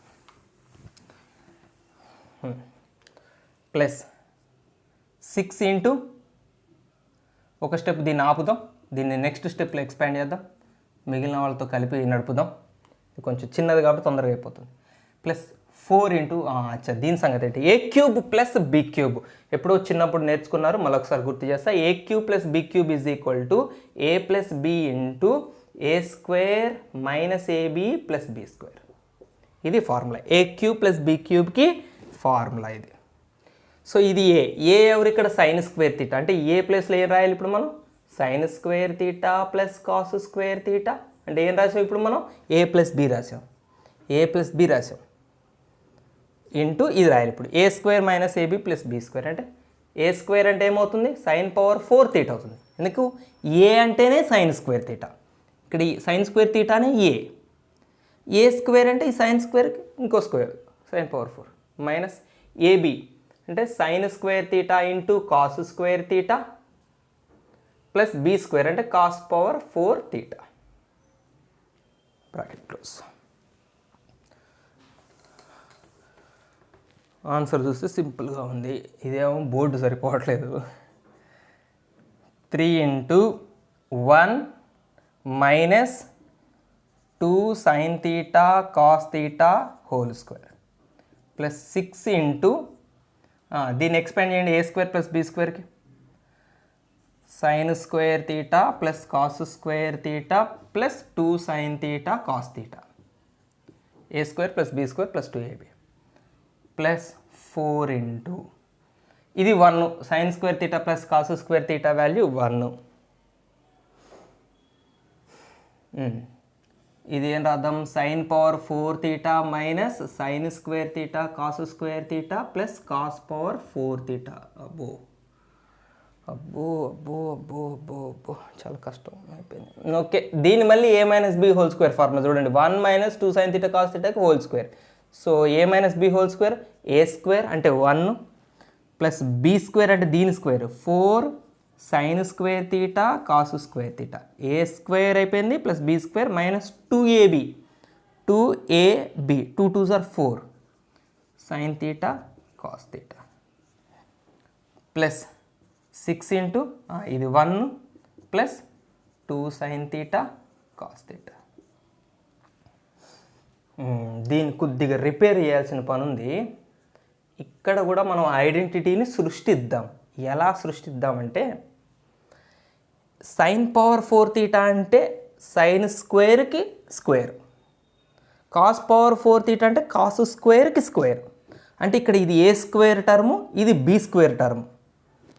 ప్లస్ 6 ఇంటూ, ఒక స్టెప్ దీన్ని ఆపుదాం, దీన్ని నెక్స్ట్ స్టెప్లో ఎక్స్పాండ్ చేద్దాం, మిగిలిన వాళ్ళతో కలిపి నడుపుదాం. ఇది కొంచెం చిన్నది కాబట్టి తొందరగా అయిపోతుంది. ప్లస్ 4 ఇంటూ, అచ్చా దీని సంగతి ఏంటి, a cube plus b cube. ఎప్పుడో చిన్నప్పుడు నేర్చుకున్నారు, మళ్ళీ ఒకసారి గుర్తు చేస్తా. A cube plus b cube is equal to a plus B into a square minus a b plus B square. ఇది formula, a cube plus b క్యూబ్కి ఫార్ములా ఇది. సో ఇది ఏ ఎవరు ఇక్కడ సైన్ స్క్వేర్ తీటా, అంటే ఏ ప్లేస్లో ఏం రాయాలి ఇప్పుడు మనం, sine square theta plus cos square theta. అంటే ఏం రాసాం ఇప్పుడు మనం, ఏ ప్లస్ బి రాసాం, ఏ ప్లస్ బి రాసాం ఇంటూ ఇది రాయాలి ఇప్పుడు a square minus a b plus B square. అంటే ఏ స్క్వేర్ అంటే ఏమవుతుంది, సైన్ పవర్ 4 తీటా అవుతుంది. ఎందుకు, ఏ అంటేనే సైన్ స్క్వేర్ తీటా, ఇక్కడ ఈ సైన్ స్క్వేర్ తీటానే ఏ స్క్వేర్ అంటే ఈ సైన్ స్క్వేర్కి ఇంకో square sine power 4 minus a b అంటే sine square theta into cos square theta plus B square అంటే cos power 4 theta. Bracket close. Answer చూస్తే సింపుల్గా ఉంది, ఇదేమో బోర్డు సరిపోవట్లేదు. 3 into 1 minus 2 sine theta cos theta whole square plus 6 into, దీన్ని expand చేయండి a square plus b స్క్వేర్కి, sine square theta plus cos square theta plus 2 sine theta cos theta, a square plus B square plus 2ab plus 4 into ఇది 1 sine square theta plus cos square theta value 1. ఇది ఏం రాద్దాం, sine power 4 theta minus sine square theta cos square theta plus cos power 4 theta. అబ్బో అబ్బో అబ్బో అబ్బో అబ్బో అబ్బో చాలా కష్టం అయిపోయింది. ఓకే, దీన్ని మళ్ళీ a minus B whole square formula చూడండి, 1 - 2 సైన్ తీటా కాస్ తీటాకి whole square. So a minus B whole square, A square అంటే 1 ప్లస్ బి స్క్వేర్ అంటే దీని square 4 sine square theta cos square theta, a square అయిపోయింది plus B square minus 2ab 2 2s are 4 sine theta cos theta plus 6 into ఇది 1 plus 2 sine theta cos theta. దీన్ని కొద్దిగా repair చేయాల్సిన పని ఉంది. ఇక్కడ కూడా మనం ఐడెంటిటీని సృష్టిద్దాం. ఎలా సృష్టిద్దామంటే, సైన్ పవర్ 4 తీటా అంటే సైన్ స్క్వేర్కి స్క్వేర్, కాస్ పవర్ 4 తీటా అంటే కాస్ స్క్వేర్కి స్క్వేర్. అంటే ఇక్కడ ఇది ఏ స్క్వేర్ టర్ము, ఇది బి స్క్వేర్ టర్మ్.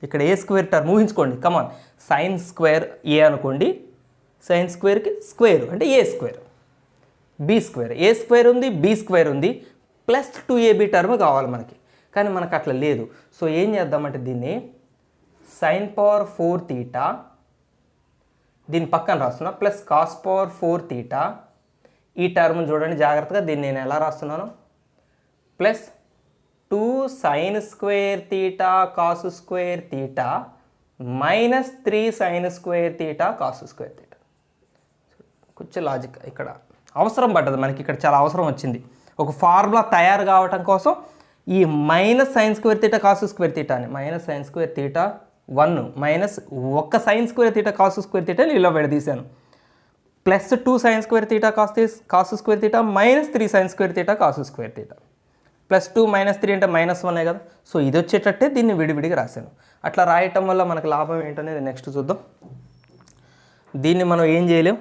ఇక్కడ ఏ స్క్వేర్ టర్మ్ ఊహించుకోండి, కమాన్, సైన్ స్క్వేర్ ఏ అనుకోండి, సైన్ స్క్వేర్కి స్క్వేర్ అంటే ఏ స్క్వేర్, బి స్క్వేర్, ఏ స్క్వేర్ ఉంది బి స్క్వేర్ ఉంది ప్లస్ 2ab టర్మ్ కావాలి మనకి, కానీ మనకు అట్లా లేదు. సో ఏం చేద్దామంటే దీన్ని సైన్ పవర్ 4 తీటా దీని పక్కన రాస్తున్నా ప్లస్ కాస్ పవర్ 4 తీటా, ఈ టర్మ్ చూడండి జాగ్రత్తగా, దీన్ని నేను ఎలా రాస్తున్నాను, plus 2 sine square theta cos square theta minus 3 sine square theta cos square theta. కొంచెం లాజిక్ ఇక్కడ అవసరం పడ్డది మనకి, ఇక్కడ చాలా అవసరం వచ్చింది. ఒక ఫార్ములా తయారు కావటం కోసం ఈ minus sine square theta cos square theta అని, minus sine square theta 1 minus ఒక్క sine square theta cos square theta ఇలా విడదీశాను, plus 2 sine square theta cos square theta minus 3 sine square theta cos square theta, plus 2 minus 3 అంటే -1 కదా. So ఇది వచ్చేటట్టే దీన్ని విడివిడిగా రాశాను. అట్లా రాయటం వల్ల మనకు లాభం ఏంటనేది నెక్స్ట్ చూద్దాం. దీన్ని మనం ఏం చేయలేం,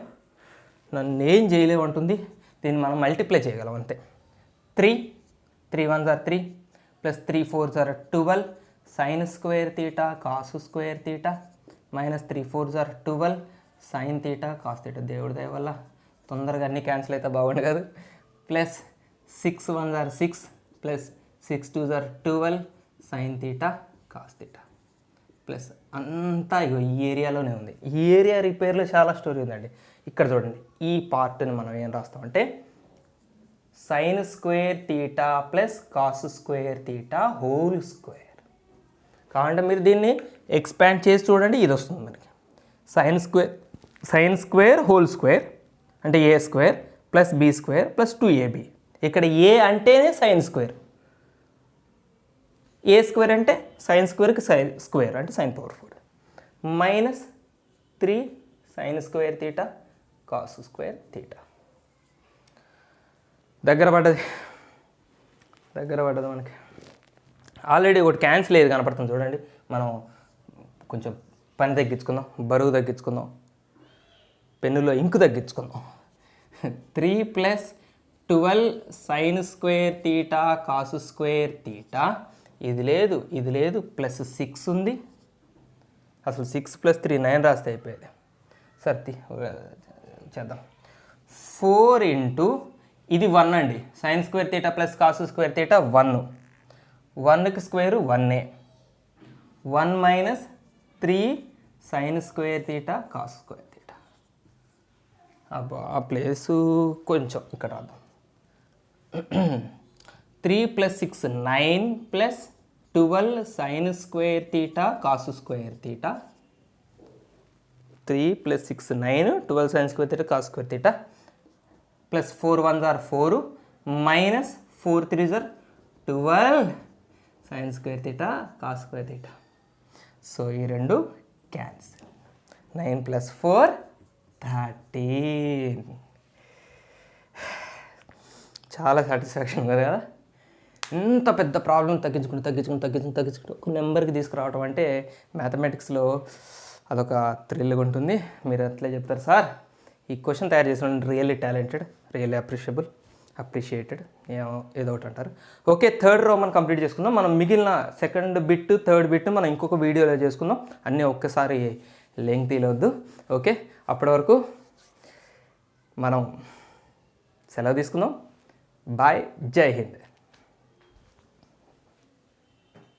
నన్ను ఏం చేయలేము అంటుంది. దీన్ని మనం మల్టిప్లై చేయగలం అంతే. 3 1 3 plus 3 4 12 sine square theta cos square theta minus 3 4 12 sign theta cos theta. దేవుడి దయ వల్ల తొందరగా అన్నీ క్యాన్సిల్ అయితే బాగుండు కదా. Plus 6 1 6 plus 6 2 12 sign theta cos theta plus అంతా ఇగో ఈ ఏరియాలోనే ఉంది. ఈ ఏరియా రిపేర్లో చాలా స్టోరీ ఉందండి. ఇక్కడ చూడండి, ఈ పార్ట్ని మనం ఏం రాస్తామంటే sine square theta plus cos square theta whole square. కావాలంటే మీరు దీన్ని ఎక్స్పాండ్ చేసి చూడండి, ఇది వస్తుంది మనకి. సైన్ స్క్వేర్ హోల్ స్క్వేర్ అంటే ఏ square plus b square plus 2ab. ఇక్కడ ఏ అంటేనే సైన్ స్క్వేర్, ఏ స్క్వేర్ అంటే సైన్ స్క్వేర్కి సైన్ స్క్వేర్ అంటే sine power 4 minus 3 sine square theta cos square theta. దగ్గర పడ్డది మనకి. ఆల్రెడీ ఒకటి క్యాన్సిల్ అయ్యేది కనపడుతుంది చూడండి. మనం కొంచెం పని తగ్గించుకుందాం, బరువు తగ్గించుకుందాం, పెన్నులో ఇంకు తగ్గించుకుందాం. 3 plus 12 sine square theta cos square theta. ఇది లేదు ప్లస్ 6 ఉంది. అసలు 6 ప్లస్ 3 9 రాస్తే అయిపోయేది. సర్తి చేద్దాం. 4 ఇంటూ ఇది 1 అండి. Sine square theta plus cos square theta 1, 1కి స్క్వేరు 1ఏ. 1 minus 3 sine square theta cos square theta. అబ్బా ఆ ప్లేసు కొంచెం ఇక్కడ రాద్దాం. 3 plus 6 9 plus 12 sine square theta cos square theta. 3 plus 6 9 12 sine square theta cos square theta plus 4 1 4 minus 4 3 12 sine square theta cos square theta. So ఈ రెండు cancel. 9 plus 4 13. చాలా satisfaction కదా. ఇంత పెద్ద ప్రాబ్లం తగ్గించుకుంటూ ఒక నెంబర్కి తీసుకురావడం అంటే మ్యాథమెటిక్స్లో అదొక థ్రిల్గా ఉంటుంది. మీరు అట్లే చెప్తారు సార్ ఈ క్వశ్చన్ తయారు చేసిన రియల్లీ టాలెంటెడ్, రియల్లీ అప్రిషియేటెడ్ ఏదో ఒకటి అంటారు. ఓకే, థర్డ్ రో మనం కంప్లీట్ చేసుకుందాం. మనం మిగిలిన సెకండ్ బిట్ థర్డ్ బిట్ మనం ఇంకొక వీడియోలో చేసుకుందాం. అన్నీ ఒక్కసారి లెంగ్తీలో వద్దు. ఓకే, అప్పటి వరకు మనం సెలవు తీసుకుందాం. బాయ్, జై హింద్.